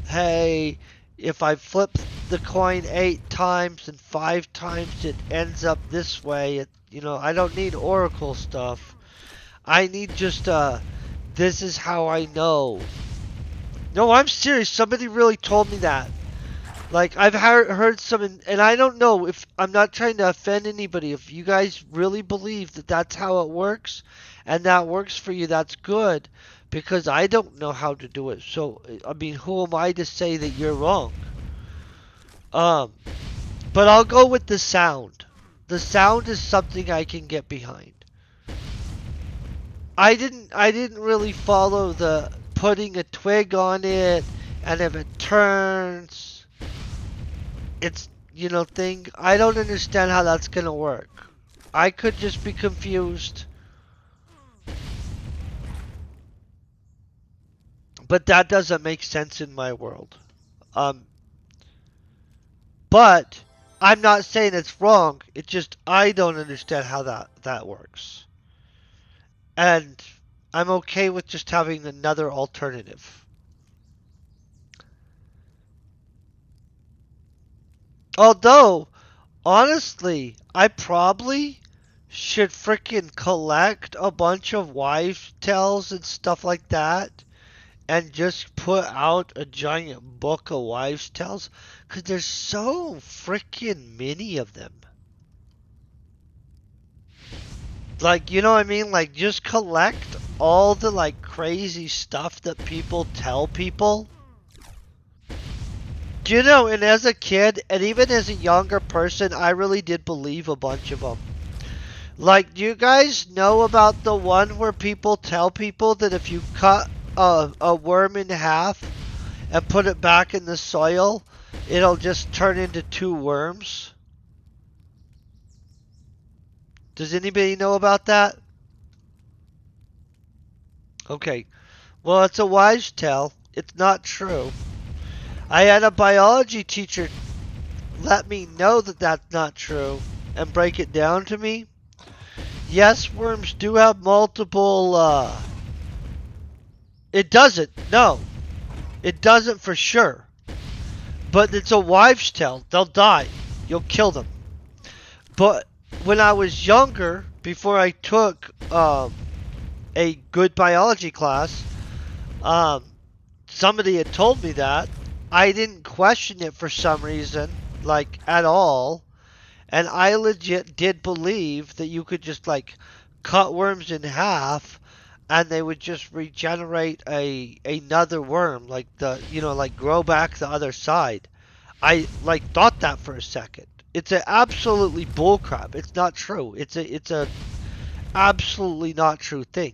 hey, if I flip the coin 8 times and 5 times it ends up this way, I don't need oracle stuff. I need just this is how I know. No, I'm serious. Somebody really told me that. Like I've heard some, and I don't know if I'm not trying to offend anybody. If you guys really believe that that's how it works, and that works for you, that's good. Because I don't know how to do it. So I mean, who am I to say that you're wrong? Um, but I'll go with the sound. The sound is something I can get behind. I didn't really follow the putting a twig on it and if it turns it's thing. I don't understand how that's gonna work. I could just be confused. But that doesn't make sense in my world. Um but I'm not saying it's wrong. It's just I don't understand how that works. And I'm okay with just having another alternative. Although honestly, I probably should freaking collect a bunch of wives' tales and stuff like that and just put out a giant book of wives' tales? Because there's so freaking many of them. Like, you know what I mean? Like, just collect all the, like, crazy stuff that people tell people. Do you know, and as a kid, and even as a younger person, I really did believe a bunch of them. Like, do you guys know about the one where people tell people that if you cut a worm in half and put it back in the soil, it'll just turn into two worms? Does anybody know about that? Okay. Well, it's a wise tale. It's not true. I had a biology teacher let me know that that's not true and break it down to me. Yes, worms do have multiple, it doesn't. No, it doesn't for sure. But it's a wives' tale. They'll die. You'll kill them. But when I was younger, before I took a good biology class, um, somebody had told me that. I didn't question it for some reason, like at all. And I legit did believe that you could just like cut worms in half and they would just regenerate a another worm, like the like grow back the other side. I like thought that for a second. It's a absolutely bullcrap. It's not true. It's a absolutely not true thing.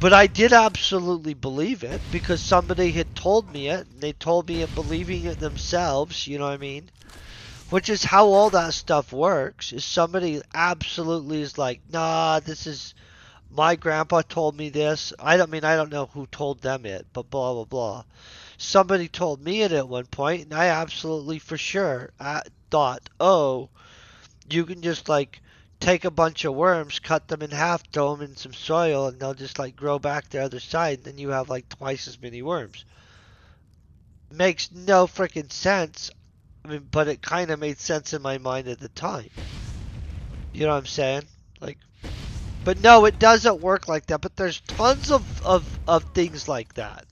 But I did absolutely believe it because somebody had told me it, and they told me it believing it themselves, you know what I mean? Which is how all that stuff works, is somebody absolutely is like, nah, this is, my grandpa told me this. I don't know who told them it, but blah, blah, blah. Somebody told me it at one point, and I absolutely for sure thought, oh, you can just like take a bunch of worms, cut them in half, throw them in some soil, and they'll just like grow back the other side, and then you have like twice as many worms. Makes no freaking sense. I mean, but it kind of made sense in my mind at the time. You know what I'm saying? Like, but no, it doesn't work like that. But there's tons of things like that.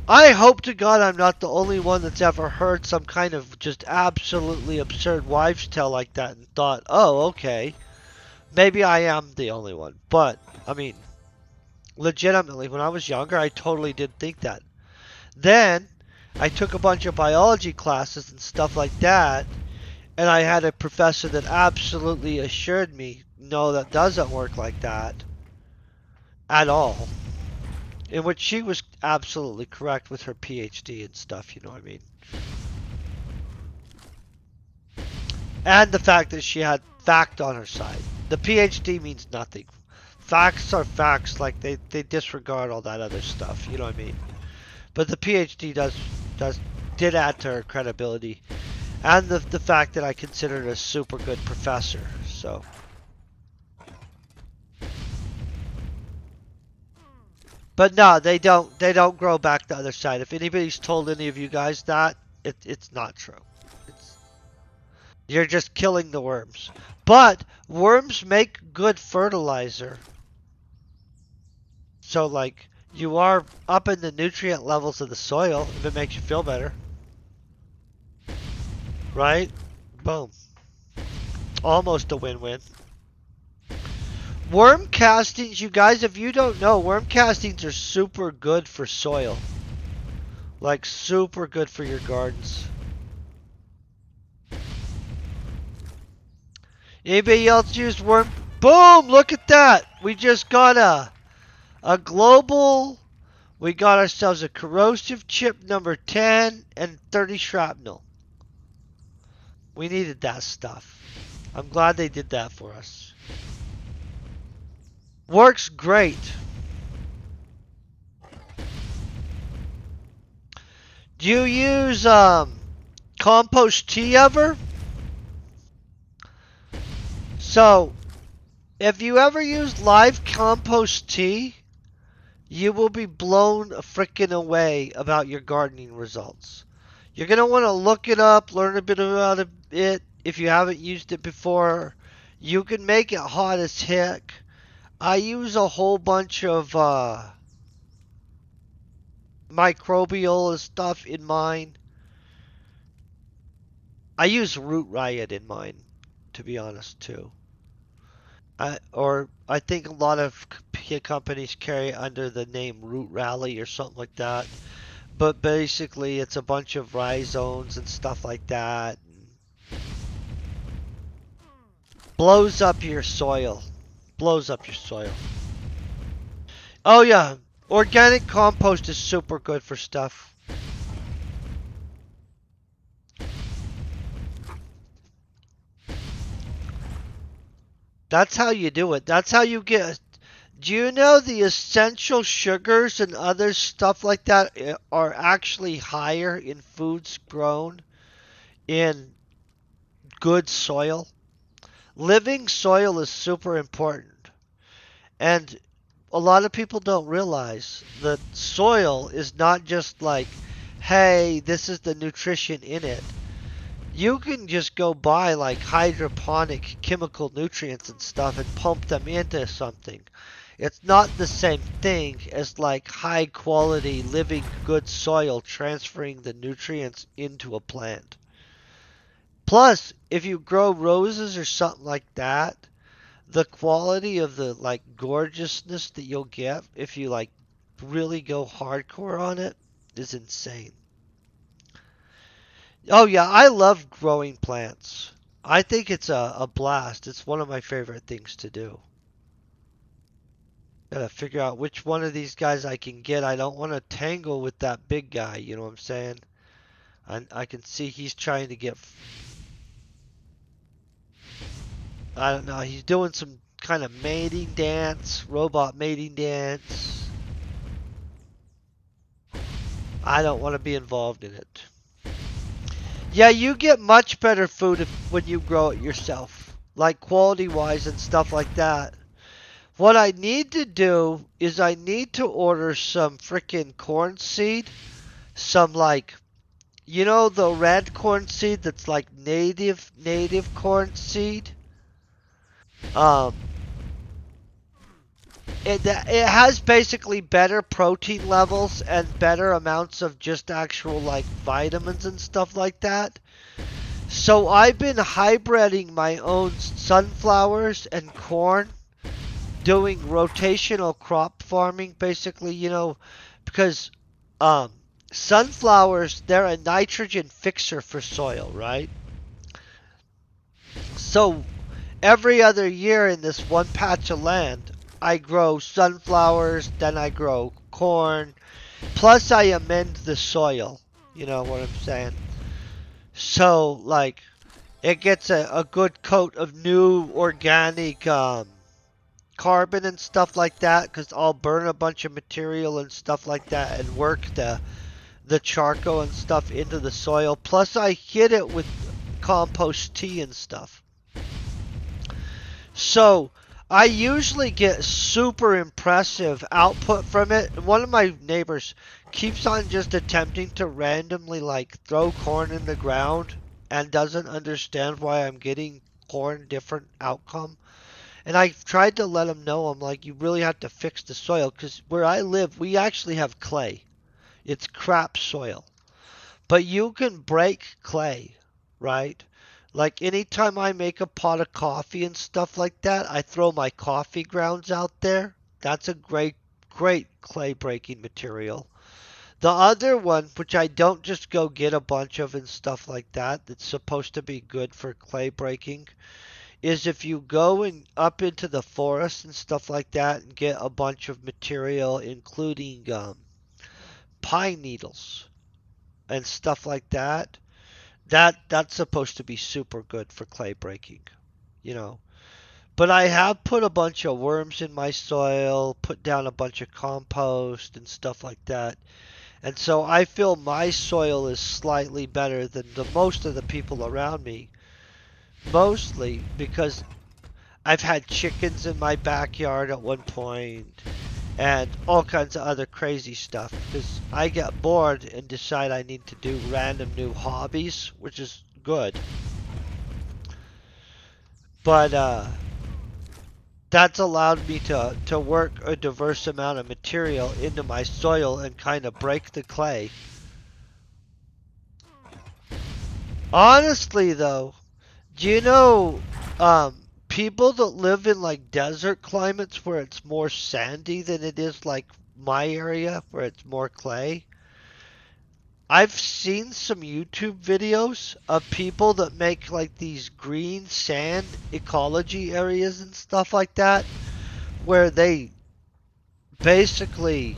I hope to God I'm not the only one that's ever heard some kind of just absolutely absurd wives' tale like that and thought, oh, okay, maybe I am the only one. But, I mean, legitimately, when I was younger, I totally did think that. Then, I took a bunch of biology classes and stuff like that, and I had a professor that absolutely assured me, no, that doesn't work like that at all. In which she was absolutely correct with her PhD and stuff, you know what I mean? And the fact that she had fact on her side. The PhD means nothing. Facts are facts, like they disregard all that other stuff, you know what I mean? But the PhD did add to her credibility. And the fact that I considered a super good professor, so. But no, they don't grow back the other side. If anybody's told any of you guys that, it's not true. It's, you're just killing the worms. But worms make good fertilizer. So like you are up in the nutrient levels of the soil if it makes you feel better. Right? Boom. Almost a win-win. Worm castings, you guys, if you don't know, worm castings are super good for soil. Like super good for your gardens. Anybody else use worm? Boom! Look at that! We just got a global. We got ourselves a corrosive chip number 10 and 30 shrapnel. We needed that stuff. I'm glad they did that for us. Works great. Do you use compost tea ever? So, if you ever use live compost tea, you will be blown frickin' away about your gardening results. You're going to want to look it up, learn a bit about it if you haven't used it before. You can make it hot as heck. I use a whole bunch of microbial stuff in mine. I use root riot in mine, to be honest, too. I think a lot of companies carry under the name Root Rally or something like that. But basically, it's a bunch of rhizomes and stuff like that. Blows up your soil. Blows up your soil. Oh yeah, organic compost is super good for stuff. That's how you do it. That's how you get. Do you know the essential sugars and other stuff like that are actually higher in foods grown in good soil? Living soil is super important. And a lot of people don't realize that soil is not just like, hey, this is the nutrition in it. You can just go buy like hydroponic chemical nutrients and stuff and pump them into something. It's not the same thing as like high quality living good soil transferring the nutrients into a plant. Plus, if you grow roses or something like that, the quality of the like gorgeousness that you'll get if you like really go hardcore on it is insane. Oh yeah, I love growing plants. I think it's a blast. It's one of my favorite things to do. Gotta figure out which one of these guys I can get. I don't want to tangle with that big guy, you know what I'm saying? I can see he's trying to get. I don't know, he's doing some kind of mating dance, robot mating dance. I don't want to be involved in it. Yeah, you get much better food when you grow it yourself, like quality wise and stuff like that. What I need to do is I need to order some freaking corn seed, some like, you know, the red corn seed that's like native corn seed. Um, it has basically better protein levels and better amounts of just actual like vitamins and stuff like that. So I've been hybriding my own sunflowers and corn, doing rotational crop farming, basically, you know, because um, sunflowers, they're a nitrogen fixer for soil, right? So every other year in this one patch of land, I grow sunflowers, then I grow corn, plus I amend the soil. You know what I'm saying? So, like, it gets a good coat of new organic carbon and stuff like that because I'll burn a bunch of material and stuff like that and work the charcoal and stuff into the soil. Plus, I hit it with compost tea and stuff. So, I usually get super impressive output from it. One of my neighbors keeps on just attempting to randomly like throw corn in the ground and doesn't understand why I'm getting corn different outcome. And I've tried to let him know, I'm like, you really have to fix the soil because where I live, we actually have clay. It's crap soil. But you can break clay, right? Like anytime I make a pot of coffee and stuff like that, I throw my coffee grounds out there. That's a great clay breaking material. The other one, which I don't just go get a bunch of and stuff like that, that's supposed to be good for clay breaking, is if you go and up into the forest and stuff like that and get a bunch of material, including pine needles and stuff like that. That's supposed to be super good for clay breaking, you know. But I have put a bunch of worms in my soil, put down a bunch of compost and stuff like that. And so I feel my soil is slightly better than the most of the people around me. Mostly because I've had chickens in my backyard at one point and all kinds of other crazy stuff because I get bored and decide I need to do random new hobbies, which is good. But That's allowed me to work a diverse amount of material into my soil and kind of break the clay. Honestly, though, do you know people that live in like desert climates where it's more sandy than it is like my area where it's more clay? I've seen some YouTube videos of people that make like these green sand ecology areas and stuff like that where they basically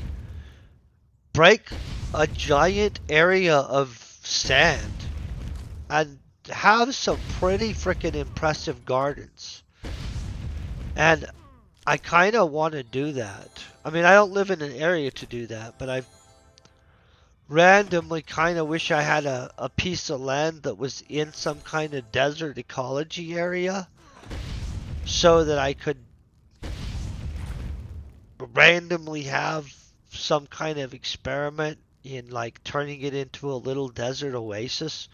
break a giant area of sand and have some pretty freaking impressive gardens. And I kind of want to do that. I mean, I don't live in an area to do that, but I randomly kind of wish I had a piece of land that was in some kind of desert ecology area so that I could randomly have some kind of experiment in like turning it into a little desert oasis.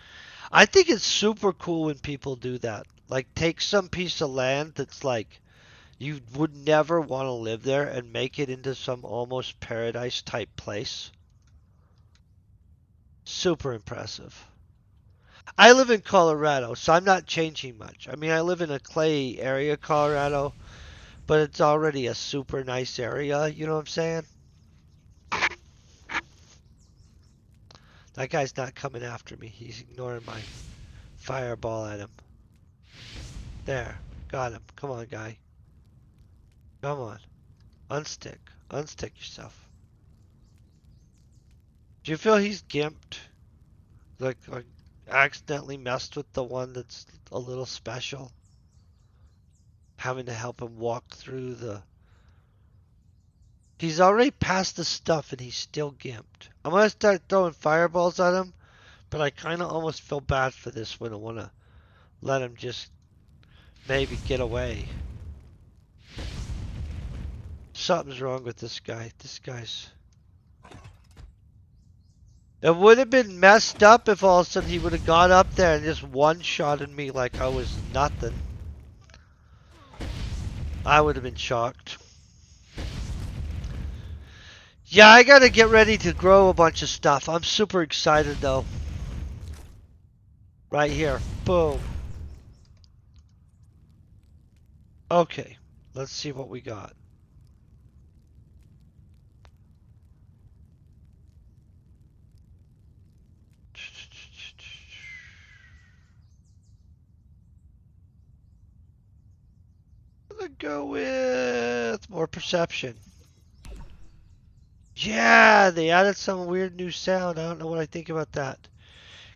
I think it's super cool when people do that. Like take some piece of land that's like you would never want to live there and make it into some almost paradise type place. Super impressive. I live in Colorado, so I'm not changing much. I mean, I live in a clay area, Colorado, but it's already a super nice area. You know what I'm saying? That guy's not coming after me. He's ignoring my fireball at him. There. Got him. Come on, guy. Come on. Unstick. Unstick yourself. Do you feel he's gimped? Like accidentally messed with the one that's a little special? Having to help him walk through the. He's already past the stuff and he's still gimped. I'm gonna start throwing fireballs at him, but I kinda almost feel bad for this one. I wanna let him just maybe get away. Something's wrong with this guy. This guy's. It would have been messed up if all of a sudden he would have gone up there and just one-shotted me like I was nothing. I would have been shocked. Yeah, I gotta get ready to grow a bunch of stuff. I'm super excited though. Right here. Boom. Okay. Let's see what we got. I'm gonna go with more perception. Yeah, they added some weird new sound. I don't know what I think about that.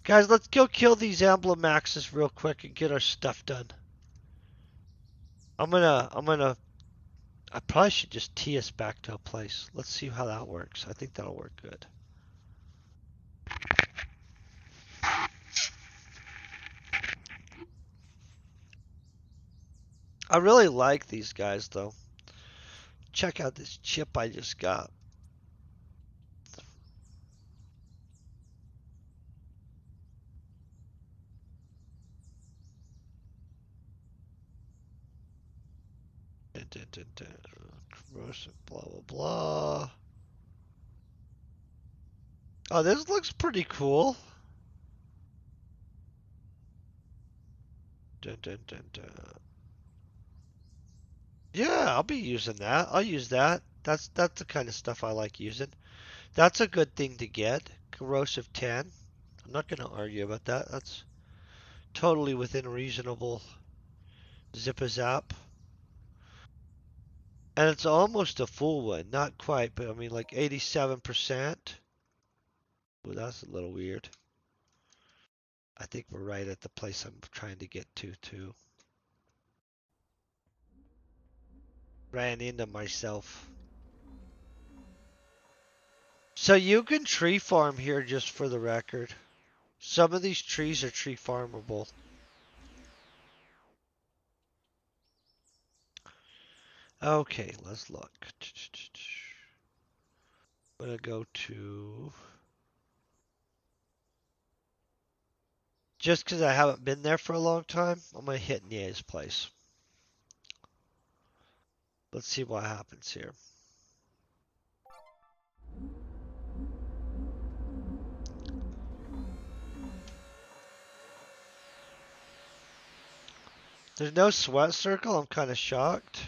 Guys, let's go kill these emblem maxes real quick and get our stuff done. I probably should just tee us back to a place. Let's see how that works. I think that'll work good. I really like these guys though. Check out this chip I just got. Dun, dun, dun, dun. Corrosive, blah, blah, blah. Oh, this looks pretty cool. Dun, dun, dun, dun. Yeah, I'll be using that. I'll use that. That's the kind of stuff I like using. That's a good thing to get. Corrosive 10. I'm not going to argue about that. That's totally within reasonable zip a zap. And it's almost a full one. Not quite, but I mean like 87%. Well, that's a little weird. I think we're right at the place I'm trying to get to, too. Ran into myself. So you can tree farm here just for the record. Some of these trees are tree farmable. Okay, let's look. I'm gonna go to. Just because I haven't been there for a long time, I'm gonna hit Nia's place. Let's see what happens here. There's no sweat circle. I'm kind of shocked.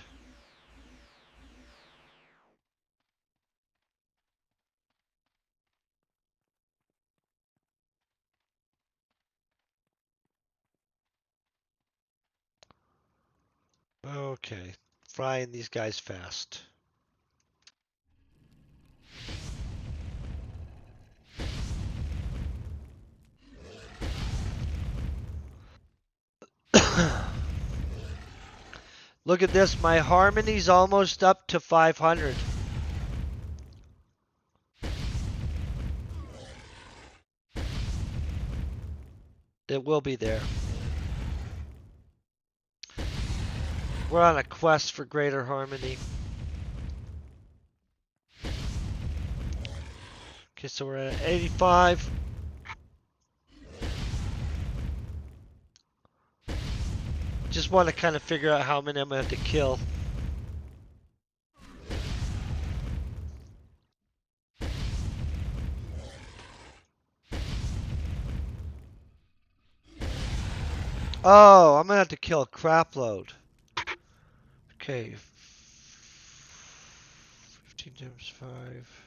Okay. Frying these guys fast. Look at this. My harmony's almost up to 500. It will be there. We're on a quest for greater harmony. Okay, so we're at 85. Just want to kind of figure out how many I'm going to have to kill. Oh, I'm going to have to kill a crap load. Okay. 15 times 5.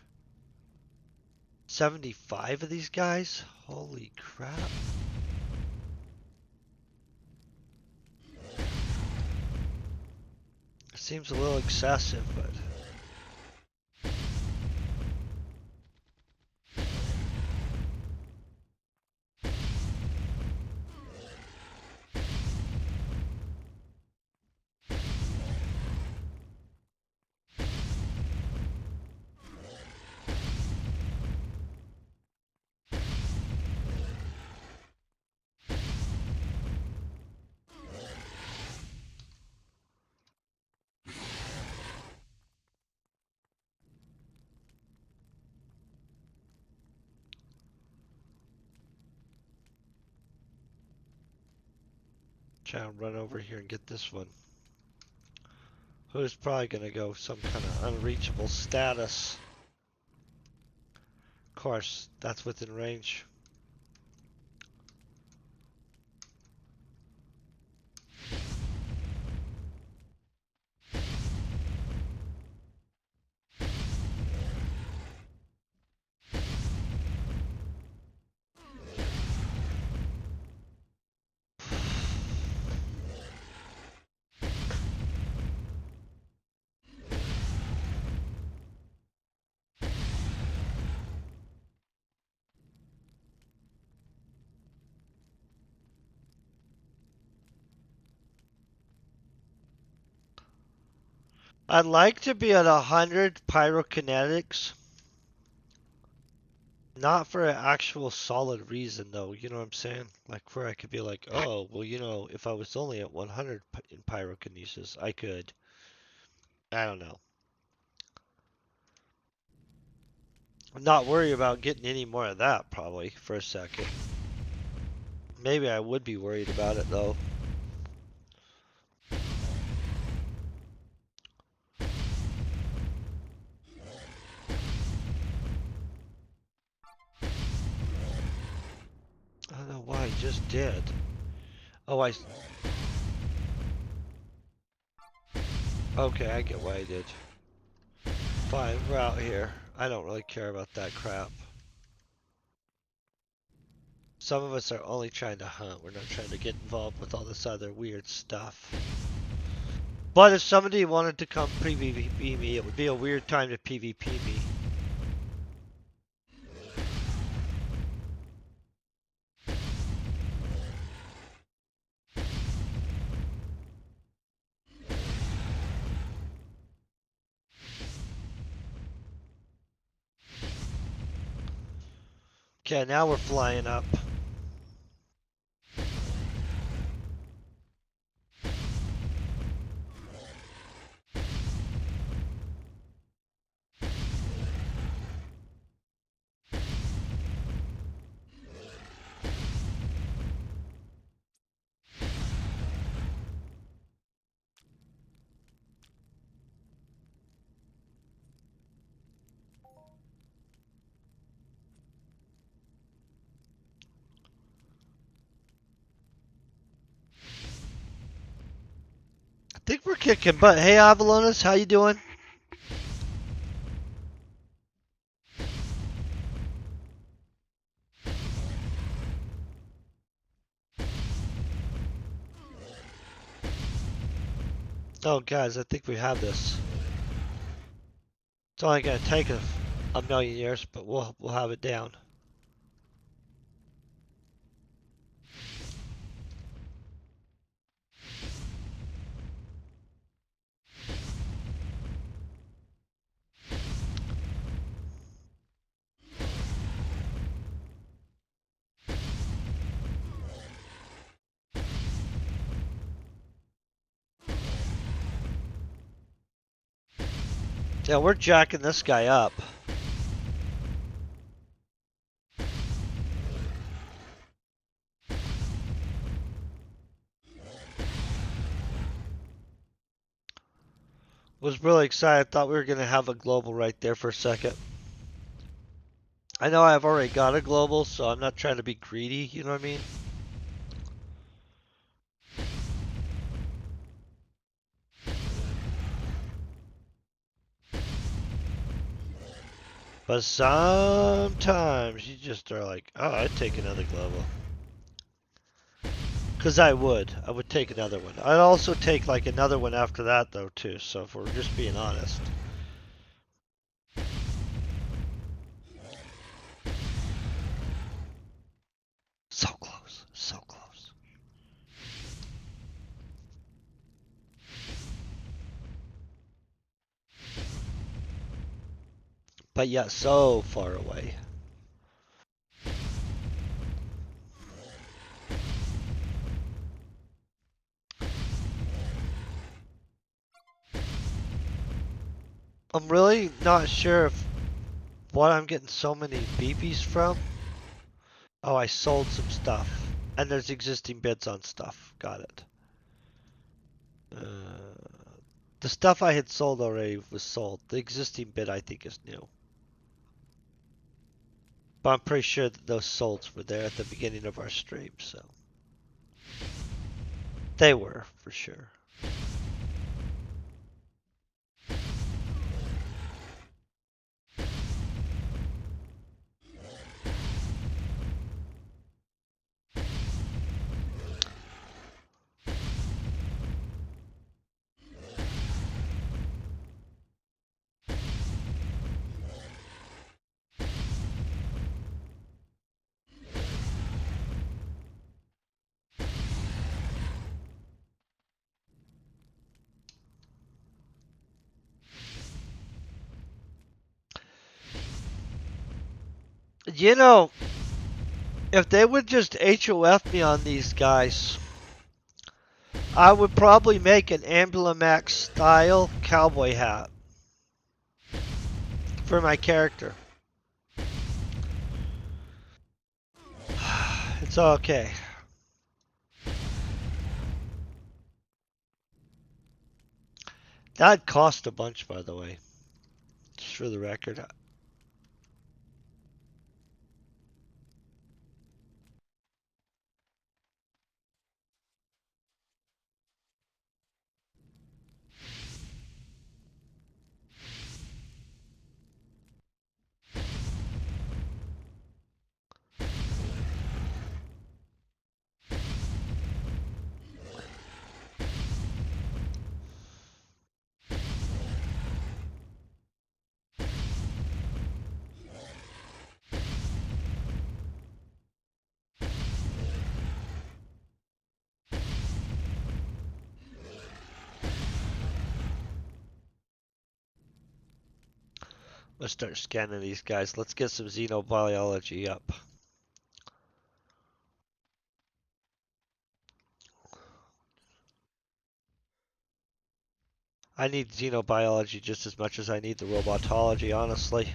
75 of these guys? Holy crap. Seems a little excessive, but... Try and run over here and get this one. Who's probably gonna go some kind of unreachable status. Of course, that's within range. I'd like to be at 100 pyrokinetics. Not for an actual solid reason, though. You know what I'm saying? Like, where I could be like, oh, well, you know, if I was only at 100 in pyrokinesis, I could. I don't know. I'm not worried about getting any more of that, probably, for a second. Maybe I would be worried about it, though. I don't know why I just did. Oh, okay, I get why I did. Fine, we're out here. I don't really care about that crap. Some of us are only trying to hunt. We're not trying to get involved with all this other weird stuff. But if somebody wanted to come PvP me, it would be a weird time to PvP me. Okay, now we're flying up. think we're kicking butt. Hey, Avalonis, how you doing? Oh, guys, I think we have this. It's only gonna take a million years, but we'll have it down. Yeah, we're jacking this guy up. Was really excited. Thought we were gonna have a global right there for a second. I know I've already got a global, so I'm not trying to be greedy. You know what I mean? But sometimes you just are like, oh, I'd take another global. Because I would take another one. I'd also take like another one after that though too. So if we're just being honest. So close, so close. But yet so far away. I'm really not sure if what I'm getting so many BBs from. Oh, I sold some stuff. And there's existing bids on stuff. Got it. The stuff I had sold already was sold. The existing bid I think is new. But I'm pretty sure that those solds were there at the beginning of our stream, so. They were, for sure. You know, if they would just HOF me on these guys, I would probably make an Emblemax style cowboy hat for my character. It's okay. That cost a bunch, by the way. Just for the record. Let's start scanning these guys. Let's get some xenobiology up. I need xenobiology just as much as I need the robotology, honestly.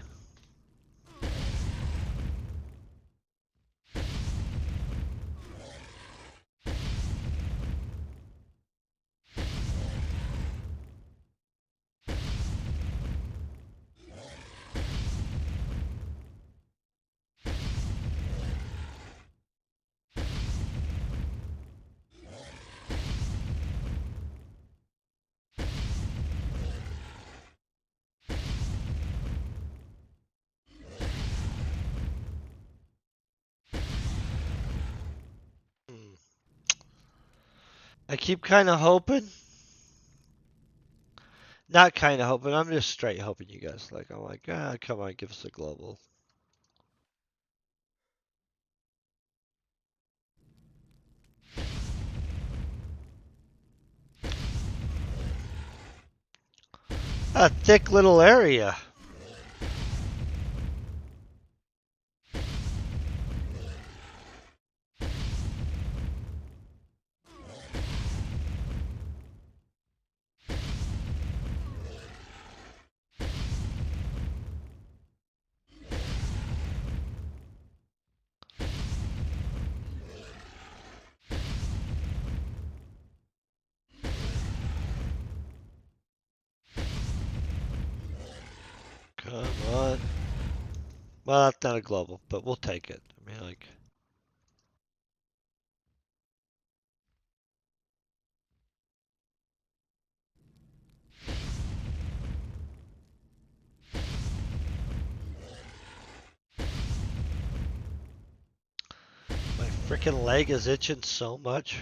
I keep kind of hoping. Not kind of hoping. I'm just straight hoping you guys like. I'm like, ah, come on, give us a global. A thick little area. Come on. Well, that's not a global, but we'll take it. I mean, like, my freaking leg is itching so much.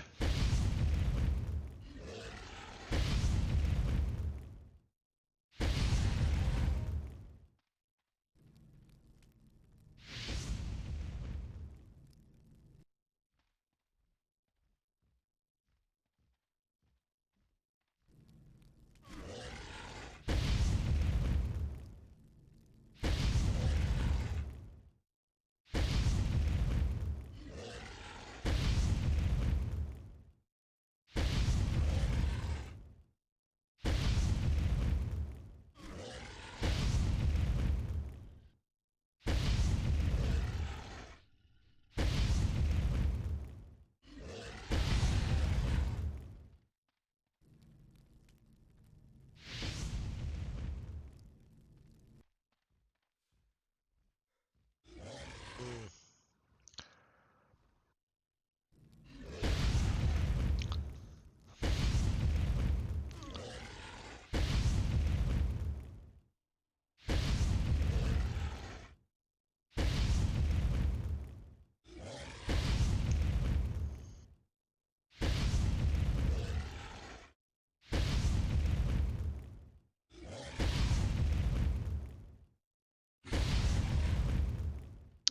Mm.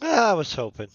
I was hoping.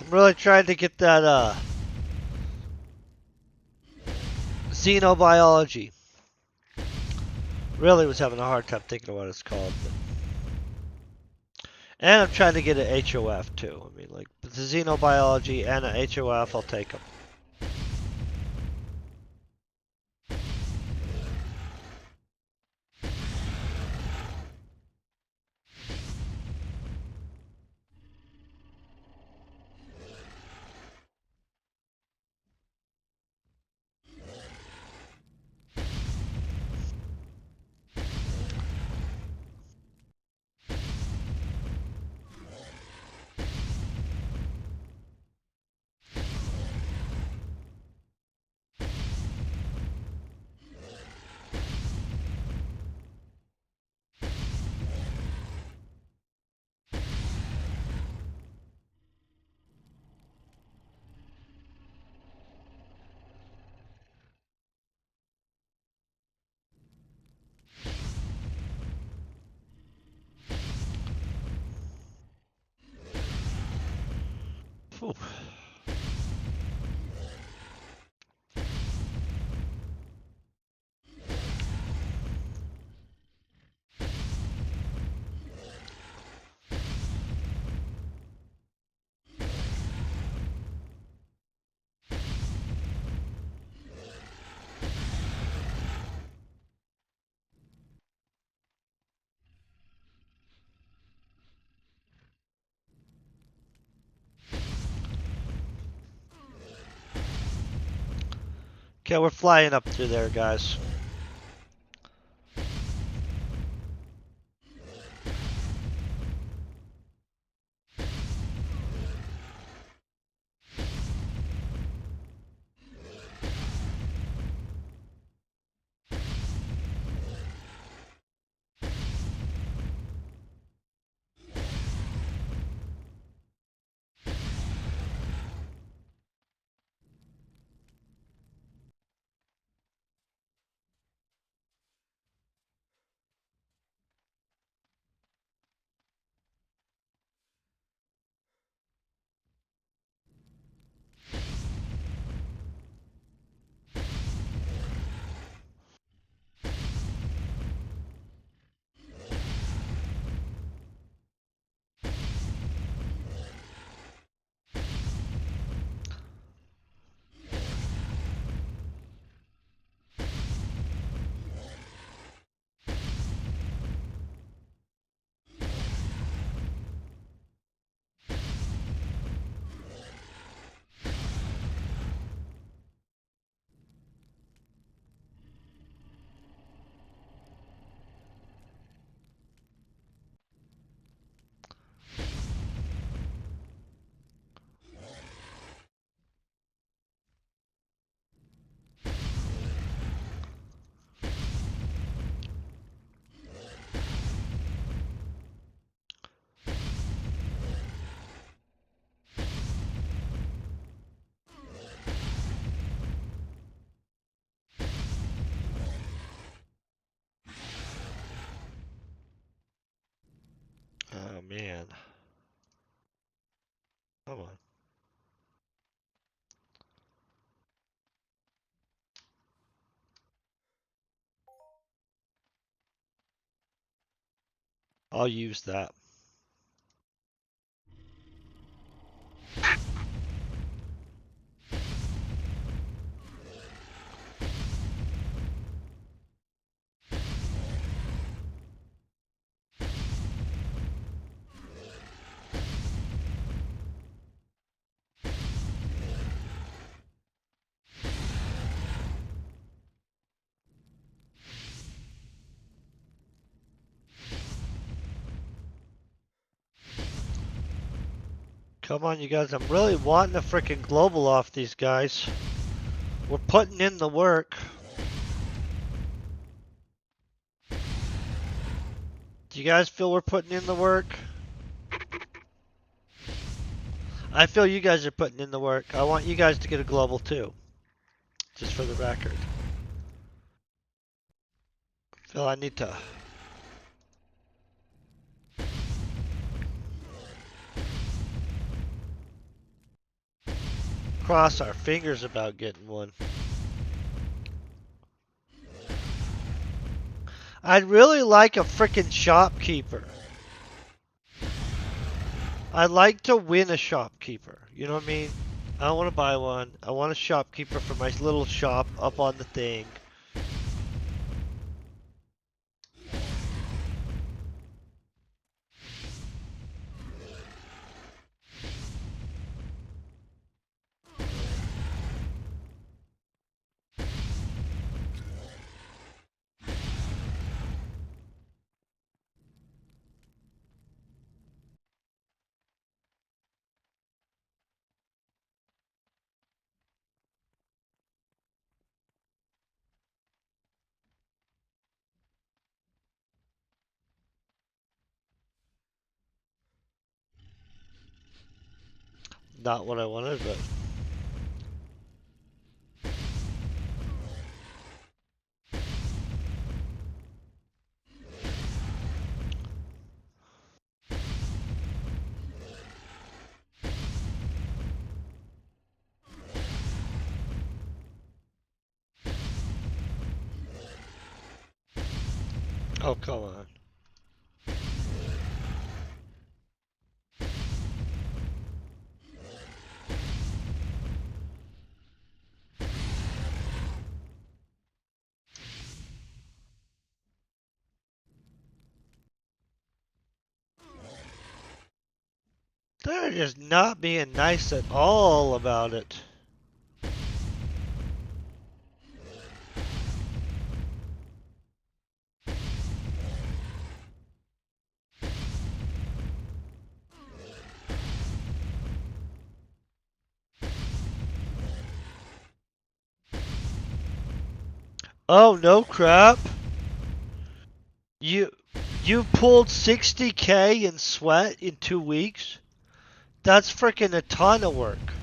I'm really trying to get that xenobiology. Really was having a hard time thinking of what it's called. But... And I'm trying to get an HOF too. I mean, like, the xenobiology and a HOF, I'll take them. Whew. Okay, we're flying up through there, guys. Oh man. Come on. I'll use that. Come on, you guys. I'm really wanting a freaking global off these guys. We're putting in the work. Do you guys feel we're putting in the work? I feel you guys are putting in the work. I want you guys to get a global too. Just for the record. Phil, I need to cross our fingers about getting one. I'd really like a freaking shopkeeper. I'd like to win a shopkeeper. You know what I mean? I don't want to buy one. I want a shopkeeper for my little shop up on the thing. Not what I wanted, but Oh, come on. They're just not being nice at all about it. Oh, no crap. You you pulled 60K in sweat in 2 weeks? That's freaking a ton of work.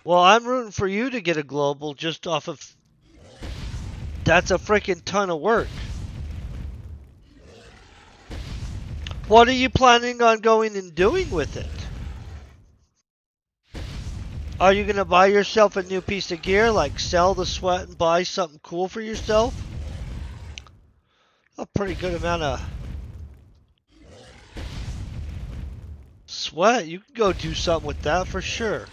Well, I'm rooting for you to get a global just off of. That's a freaking ton of work. What are you planning on going and doing with it? Are you going to buy yourself a new piece of gear, like sell the sweat and buy something cool for yourself? A pretty good amount of sweat. You can go do something with that for sure.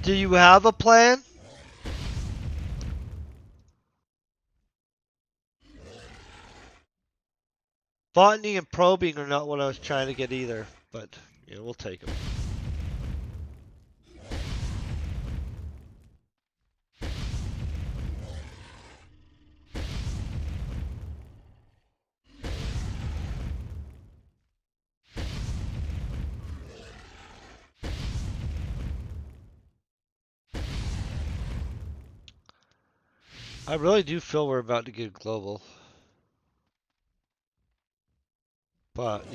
Do you have a plan? Botany and probing are not what I was trying to get either, but yeah, we'll take them. I really do feel we're about to get global, but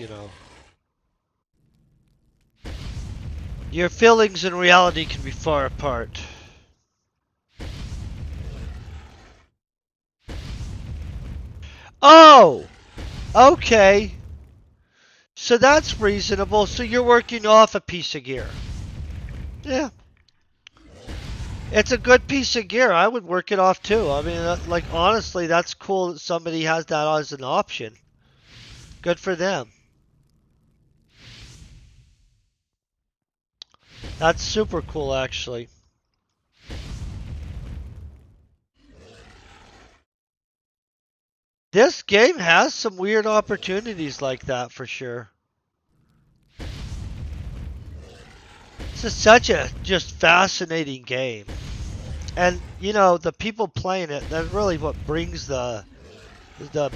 your feelings and reality can be far apart. Oh, okay. So that's reasonable. So you're working off a piece of gear. Yeah, it's a good piece of gear. I would work it off too. I mean, like honestly, that's cool that somebody has that as an option. Good for them. That's super cool, actually. This game has some weird opportunities like that for sure. Such a just fascinating game. And the people playing it, that's really what brings the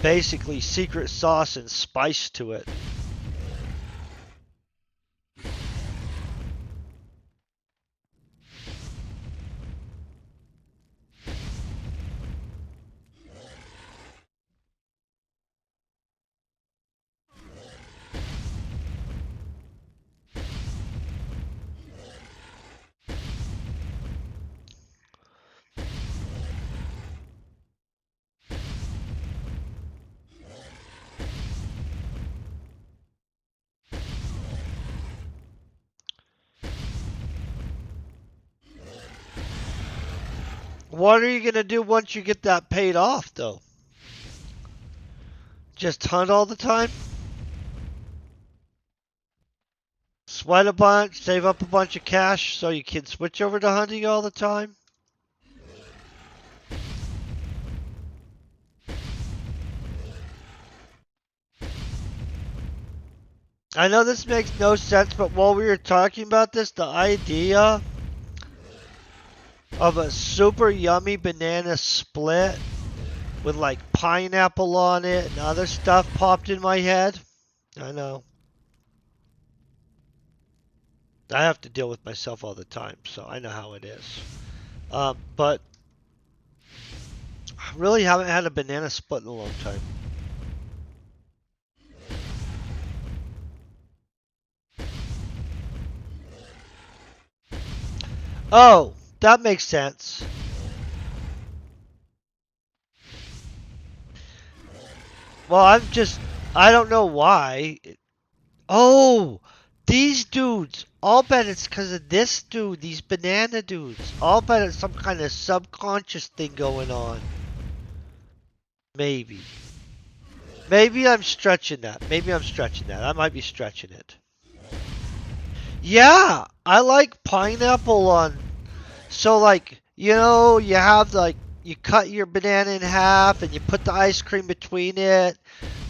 basically secret sauce and spice to it. What are you going to do once you get that paid off though? Just hunt all the time? Sweat a bunch, save up a bunch of cash so you can switch over to hunting all the time? I know this makes no sense, but while we were talking about this, the idea of a super yummy banana split with like pineapple on it and other stuff popped in my head. I know. I have to deal with myself all the time, so I know how it is. But I really haven't had a banana split in a long time. Oh, that makes sense. Well, I don't know why. Oh, These dudes, I'll bet it's because of this dude, these banana dudes. I'll bet it's some kind of subconscious thing going on. Maybe. Maybe I'm stretching that. Maybe I'm stretching that. I might be stretching it. Yeah, I like pineapple on. So like, you have like you cut your banana in half and you put the ice cream between it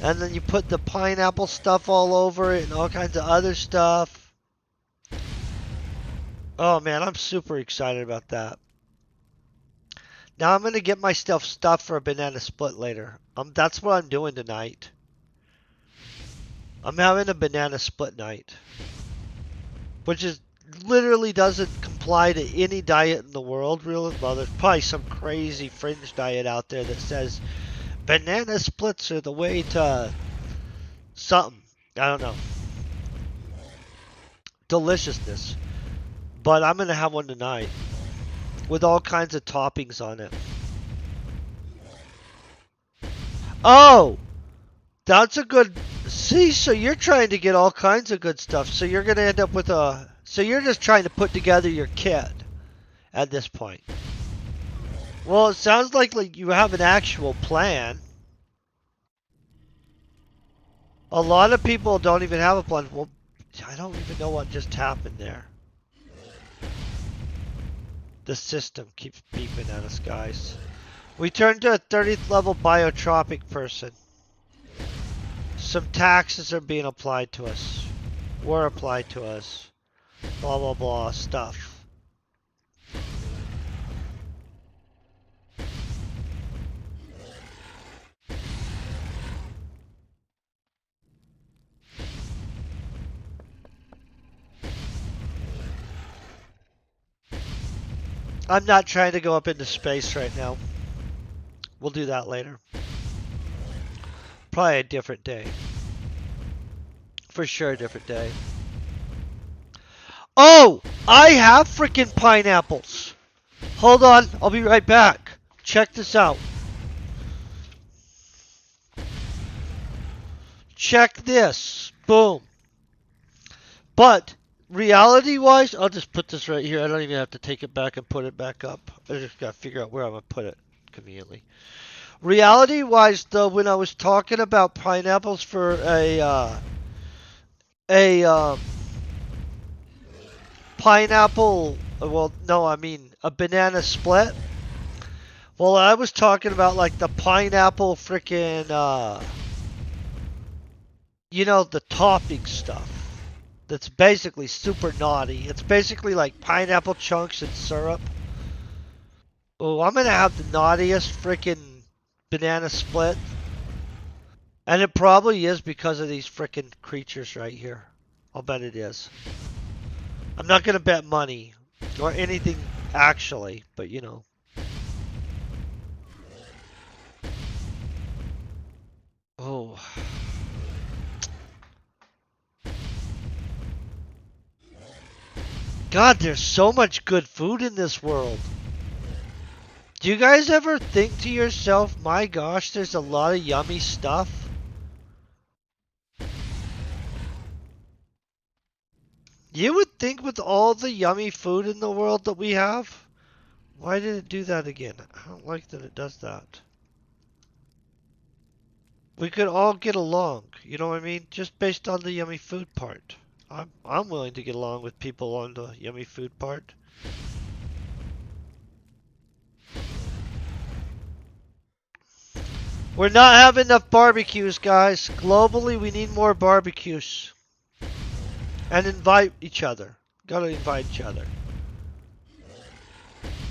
and then you put the pineapple stuff all over it and all kinds of other stuff. Oh man, I'm super excited about that. Now I'm gonna get myself stuffed for a banana split later. That's what I'm doing tonight. I'm having a banana split night, which is literally doesn't comply to any diet in the world. Really, well, there's probably some crazy fringe diet out there that says banana splits are the way to something. I don't know. Deliciousness. But I'm gonna have one tonight with all kinds of toppings on it. Oh, that's a good. See, so you're trying to get all kinds of good stuff. So you're gonna end up with a. So you're just trying to put together your kit at this point. Well, it sounds like you have an actual plan. A lot of people don't even have a plan. Well, I don't even know what just happened there. The system keeps beeping at us, guys. We turned to a 30th level biotropic person. Some taxes are being applied to us. Were applied to us. Blah, blah, blah stuff. I'm not trying to go up into space right now. We'll do that later. Probably a different day. For sure, a different day. Oh! I have freaking pineapples! Hold on, I'll be right back. Check this out. Check this. Boom. But, reality-wise, I'll just put this right here. I don't even have to take it back and put it back up. I just gotta figure out where I'm gonna put it conveniently. Reality-wise, though, when I was talking about pineapples for a pineapple, well, no, I mean a banana split. Well, I was talking about like the pineapple freaking, the topping stuff. That's basically super naughty. It's basically like pineapple chunks and syrup. Oh, I'm gonna have the naughtiest freaking banana split. And it probably is because of these freaking creatures right here. I'll bet it is. I'm not gonna bet money or anything actually, but you know. Oh. God, there's so much good food in this world. Do you guys ever think to yourself, my gosh, there's a lot of yummy stuff? You would think with all the yummy food in the world that we have. Why did it do that again? I don't like that it does that. We could all get along, you know what I mean? Just based on the yummy food part. I'm willing to get along with people on the yummy food part. We're not having enough barbecues, guys. Globally, we need more barbecues. And invite each other. Gotta invite each other.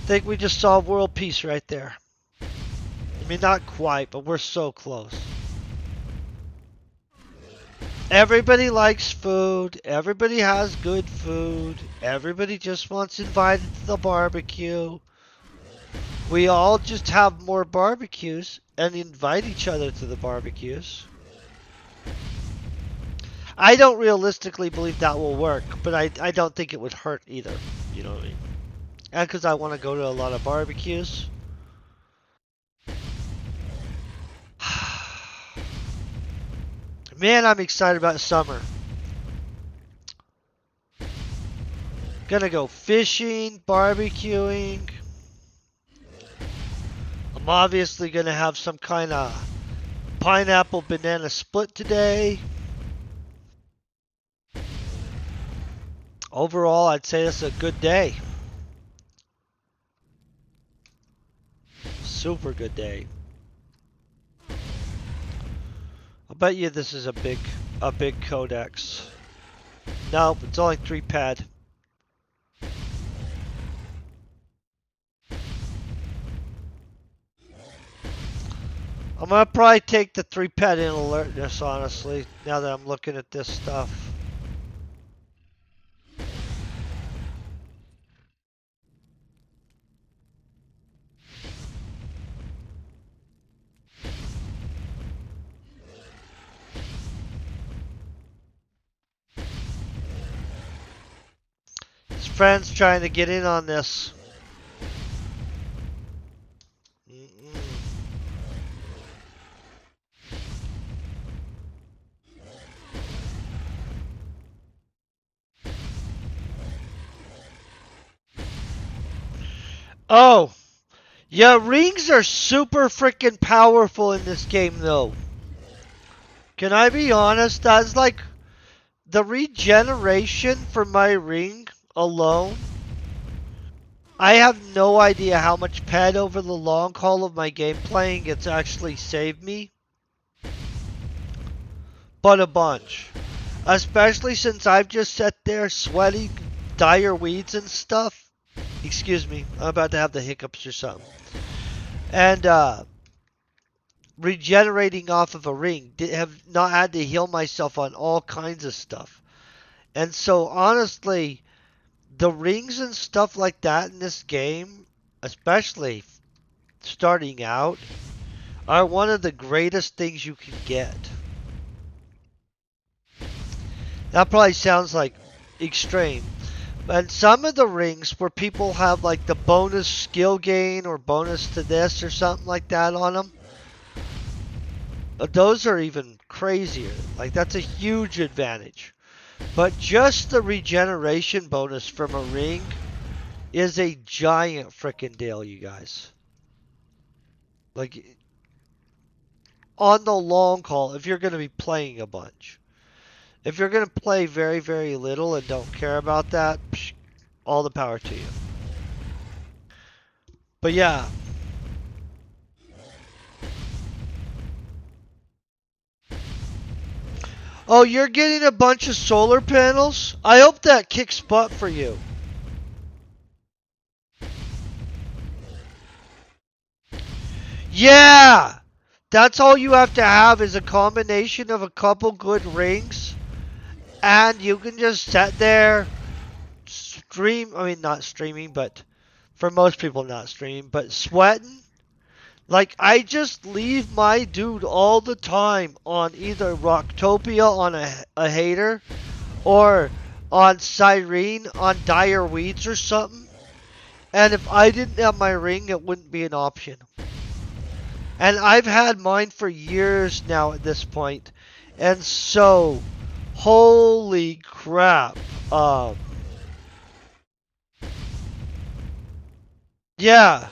Think we just solved world peace right there. I mean, not quite, but we're so close. Everybody likes food. Everybody has good food. Everybody just wants invited to the barbecue. We all just have more barbecues and invite each other to the barbecues. I don't realistically believe that will work, but I don't think it would hurt either. You know what I mean? And because I want to go to a lot of barbecues. Man, I'm excited about summer. Gonna go fishing, barbecuing. I'm obviously gonna have some kind of pineapple banana split today. Overall, I'd say it's a good day. Super good day. I'll bet you this is a big codex. Nope, it's only 3 pad. I'm gonna probably take the 3 pad in alertness, honestly, now that I'm looking at this stuff. His friend's trying to get in on this. Mm-mm. Oh, yeah, rings are super freaking powerful in this game, though. Can I be honest? That's like the regeneration for my ring alone. I have no idea how much pad over the long haul of my game playing it's actually saved me, but a bunch. Especially since I've just sat there sweating dire weeds and stuff. Excuse me, I'm about to have the hiccups or something. And regenerating off of a ring. Have not had to heal myself on all kinds of stuff. And so honestly, the rings and stuff like that in this game, especially starting out, are one of the greatest things you can get. That probably sounds like extreme. And some of the rings where people have like the bonus skill gain or bonus to this or something like that on them, those are even crazier. Like that's a huge advantage. But just the regeneration bonus from a ring is a giant freaking deal, you guys. Like on the long haul, if you're going to be playing a bunch. If you're going to play very, very little and don't care about that, psh, all the power to you. But yeah. Oh, you're getting a bunch of solar panels? I hope that kicks butt for you. Yeah! That's all you have to have is a combination of a couple good rings. And you can just sit there, stream. I mean, not streaming, but for most people, not streaming, but sweating. Like, I just leave my dude all the time on either Rocktopia on a hater or on Cyrene on dire weeds or something. And if I didn't have my ring, it wouldn't be an option. And I've had mine for years now at this point. And so, holy crap. Yeah.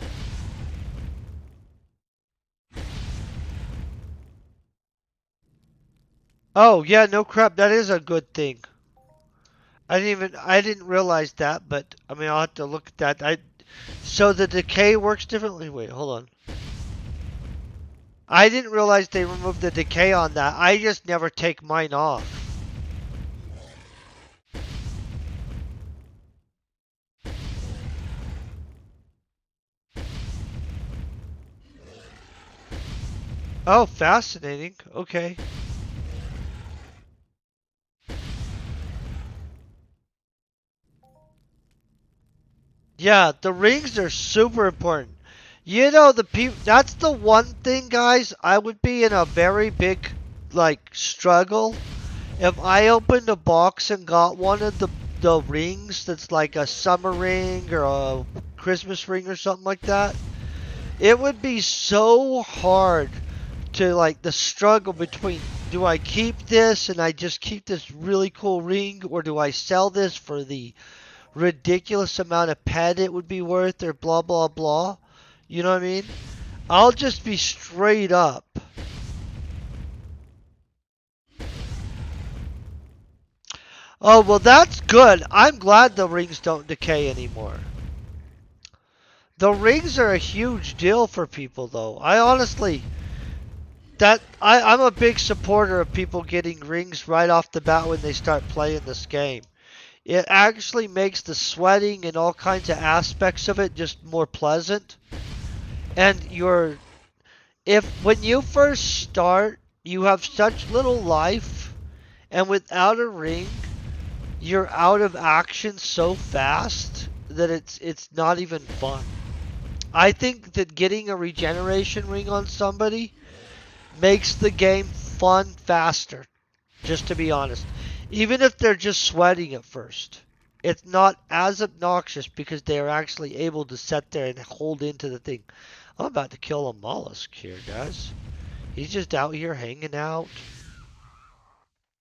Oh, yeah, no crap. That is a good thing. I didn't realize that, but I mean, I'll have to look at that. So the decay works differently. Wait, hold on. I didn't realize they removed the decay on that. I just never take mine off. Oh, fascinating. Okay. Yeah, the rings are super important. You know, that's the one thing, guys, I would be in a very big, like, struggle if I opened a box and got one of the rings that's like a summer ring or a Christmas ring or something like that. It would be so hard to like the struggle between do I keep this and I just keep this really cool ring or do I sell this for the ridiculous amount of pet it would be worth or blah blah blah. You know what I mean? I'll just be straight up. Oh, well, that's good. I'm glad the rings don't decay anymore. The rings are a huge deal for people, though. I honestly, I'm a big supporter of people getting rings right off the bat when they start playing this game. It actually makes the sweating and all kinds of aspects of it just more pleasant. And if when you first start, you have such little life, and without a ring, you're out of action so fast that it's not even fun. I think that getting a regeneration ring on somebody makes the game fun faster, just to be honest. Even if they're just sweating at first, it's not as obnoxious because they are actually able to sit there and hold into the thing. I'm about to kill a mollusk here, guys. He's just out here hanging out,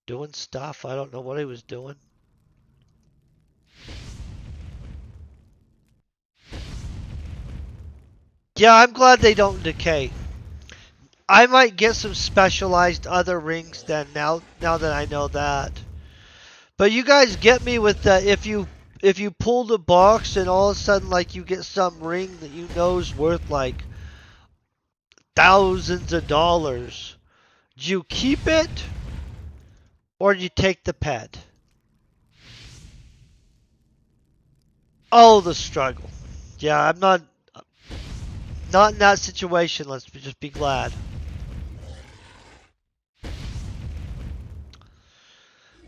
doing stuff. I don't know what he was doing. Yeah, I'm glad they don't decay. I might get some specialized other rings then now that I know that. But you guys get me with the if you pull the box and all of a sudden like you get some ring that you know is worth like thousands of dollars. Do you keep it or do you take the pet? Oh, the struggle. Yeah, I'm not in that situation. Let's just be glad.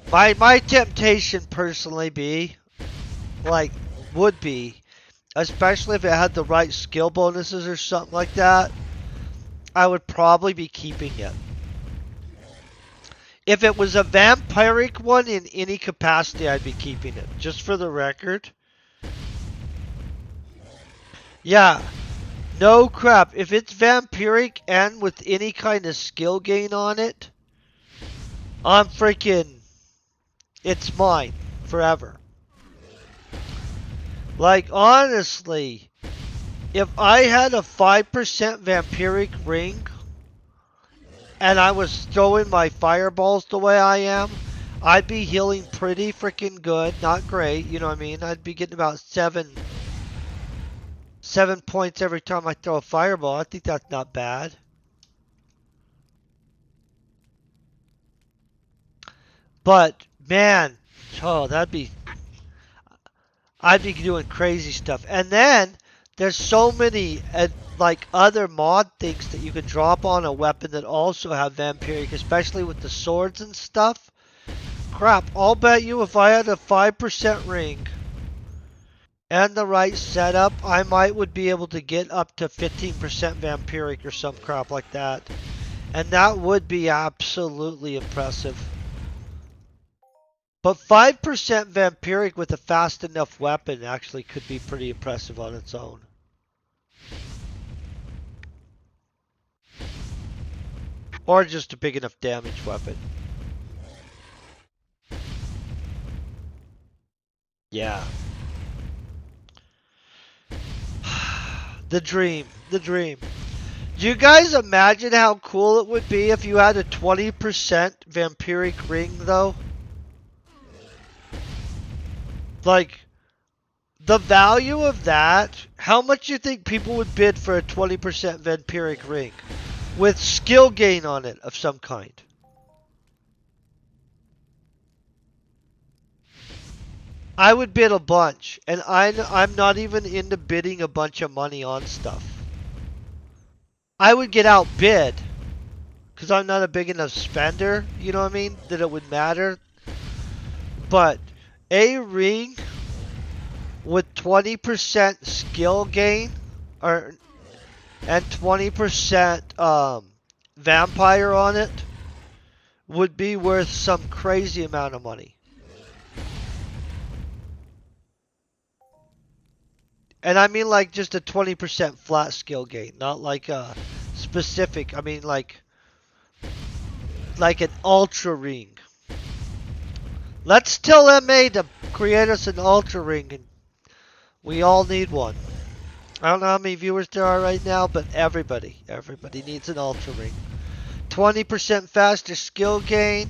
My temptation personally like would be, especially if it had the right skill bonuses or something like that, I would probably be keeping it. If it was a vampiric one in any capacity, I'd be keeping it. Just for the record. Yeah, no crap. If it's vampiric and with any kind of skill gain on it, I'm freaking. It's mine forever. Like, honestly, if I had a 5% vampiric ring and I was throwing my fireballs the way I am, I'd be healing pretty freaking good. Not great, you know what I mean? I'd be getting about 7 points every time I throw a fireball. I think that's not bad. But man, oh, I'd be doing crazy stuff. And then there's so many like other mod things that you can drop on a weapon that also have vampiric, especially with the swords and stuff. Crap, I'll bet you if I had a 5% ring and the right setup, I might would be able to get up to 15% vampiric or some crap like that. And that would be absolutely impressive. But 5% vampiric with a fast enough weapon actually could be pretty impressive on its own. Or just a big enough damage weapon. Yeah. The dream. The dream. Do you guys imagine how cool it would be if you had a 20% vampiric ring, though? Like, the value of that, how much do you think people would bid for a 20% vampiric ring? With skill gain on it of some kind. I would bid a bunch, and I'm not even into bidding a bunch of money on stuff. I would get outbid, because I'm not a big enough spender, you know what I mean, that it would matter. But a ring with 20% skill gain, or and 20% vampire on it, would be worth some crazy amount of money. And I mean like just a 20% flat skill gain, not like a specific. I mean like an ultra ring. Let's tell MA to create us an ultra ring, and we all need one. I don't know how many viewers there are right now, but everybody needs an ultra ring. 20% faster skill gain,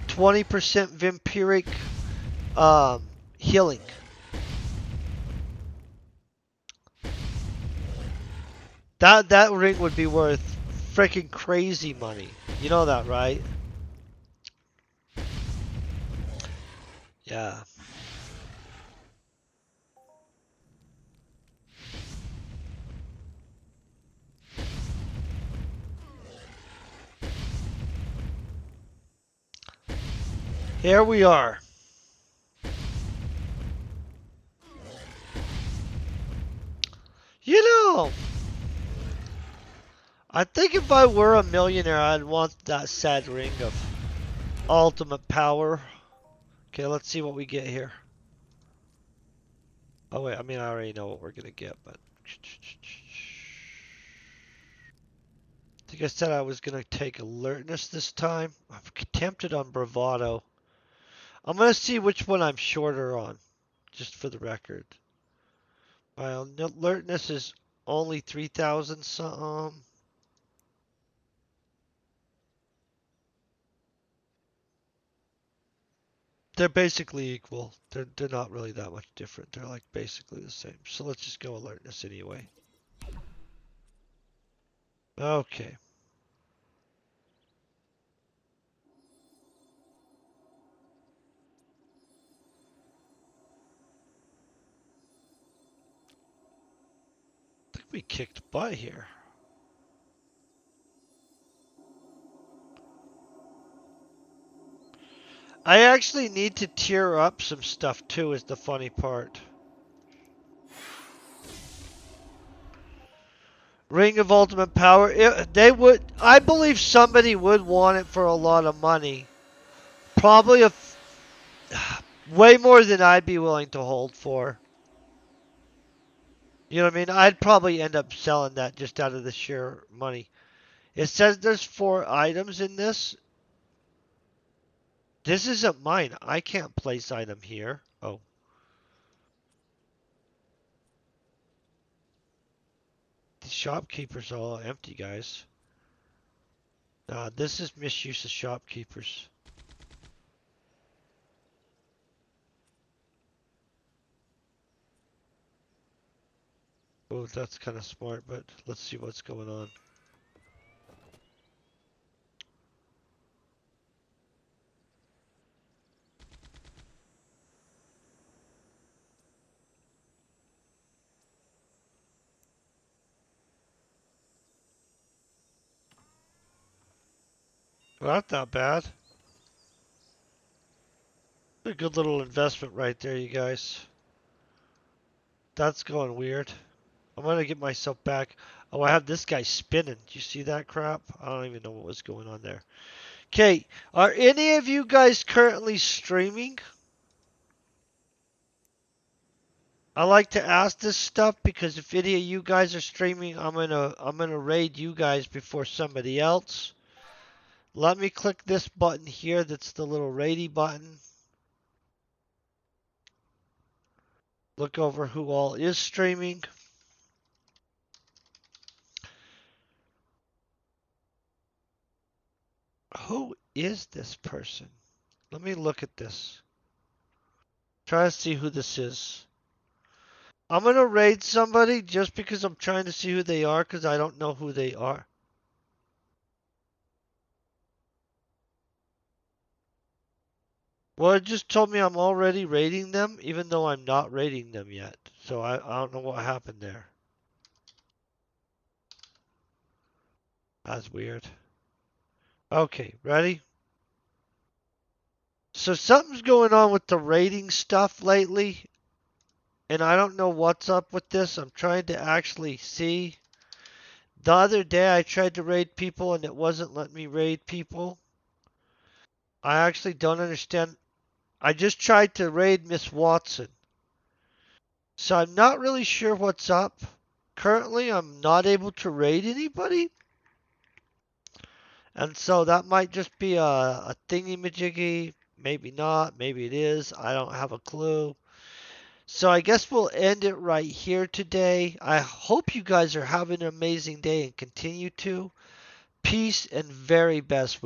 20% vampiric healing. That ring would be worth freaking crazy money. You know that, right? Yeah. Here we are. You know, I think if I were a millionaire, I'd want that sad ring of ultimate power. Okay, let's see what we get here. Oh wait, I mean I already know what we're gonna get, but I think I said I was gonna take alertness this time. I'm tempted on bravado. I'm gonna see which one I'm shorter on, just for the record. My alertness is only 3,000 something. They're basically equal. They're not really that much different. They're like basically the same. So let's just go alertness anyway. Okay. I think we kicked butt here. I actually need to tier up some stuff too, is the funny part. Ring of Ultimate Power. They would, I believe somebody would want it for a lot of money. Probably way more than I'd be willing to hold for. You know what I mean? I'd probably end up selling that just out of the sheer money. It says there's 4 items in this. This isn't mine. I can't place item here. Oh. The shopkeepers are all empty, guys. This is misuse of shopkeepers. Oh, that's kind of smart, but let's see what's going on. Well, that's not bad. A good little investment right there, you guys. That's going weird. I'm gonna get myself back. Oh, I have this guy spinning. Do you see that crap? I don't even know what was going on there. Okay, are any of you guys currently streaming? I like to ask this stuff because if any of you guys are streaming, I'm gonna raid you guys before somebody else. Let me click this button here. That's the little raidy button. Look over who all is streaming. Who is this person? Let me look at this. Try to see who this is. I'm gonna raid somebody just because I'm trying to see who they are because I don't know who they are. Well, it just told me I'm already raiding them even though I'm not raiding them yet. So I don't know what happened there. That's weird. Okay, ready? So something's going on with the rating stuff lately, and I don't know what's up with this. I'm trying to actually see. The other day I tried to raid people and it wasn't letting me raid people. I actually don't understand. I just tried to raid Miss Watson. So I'm not really sure what's up. Currently, I'm not able to raid anybody. And so that might just be a thingy-majiggy. Maybe not. Maybe it is. I don't have a clue. So I guess we'll end it right here today. I hope you guys are having an amazing day and continue to. Peace and very best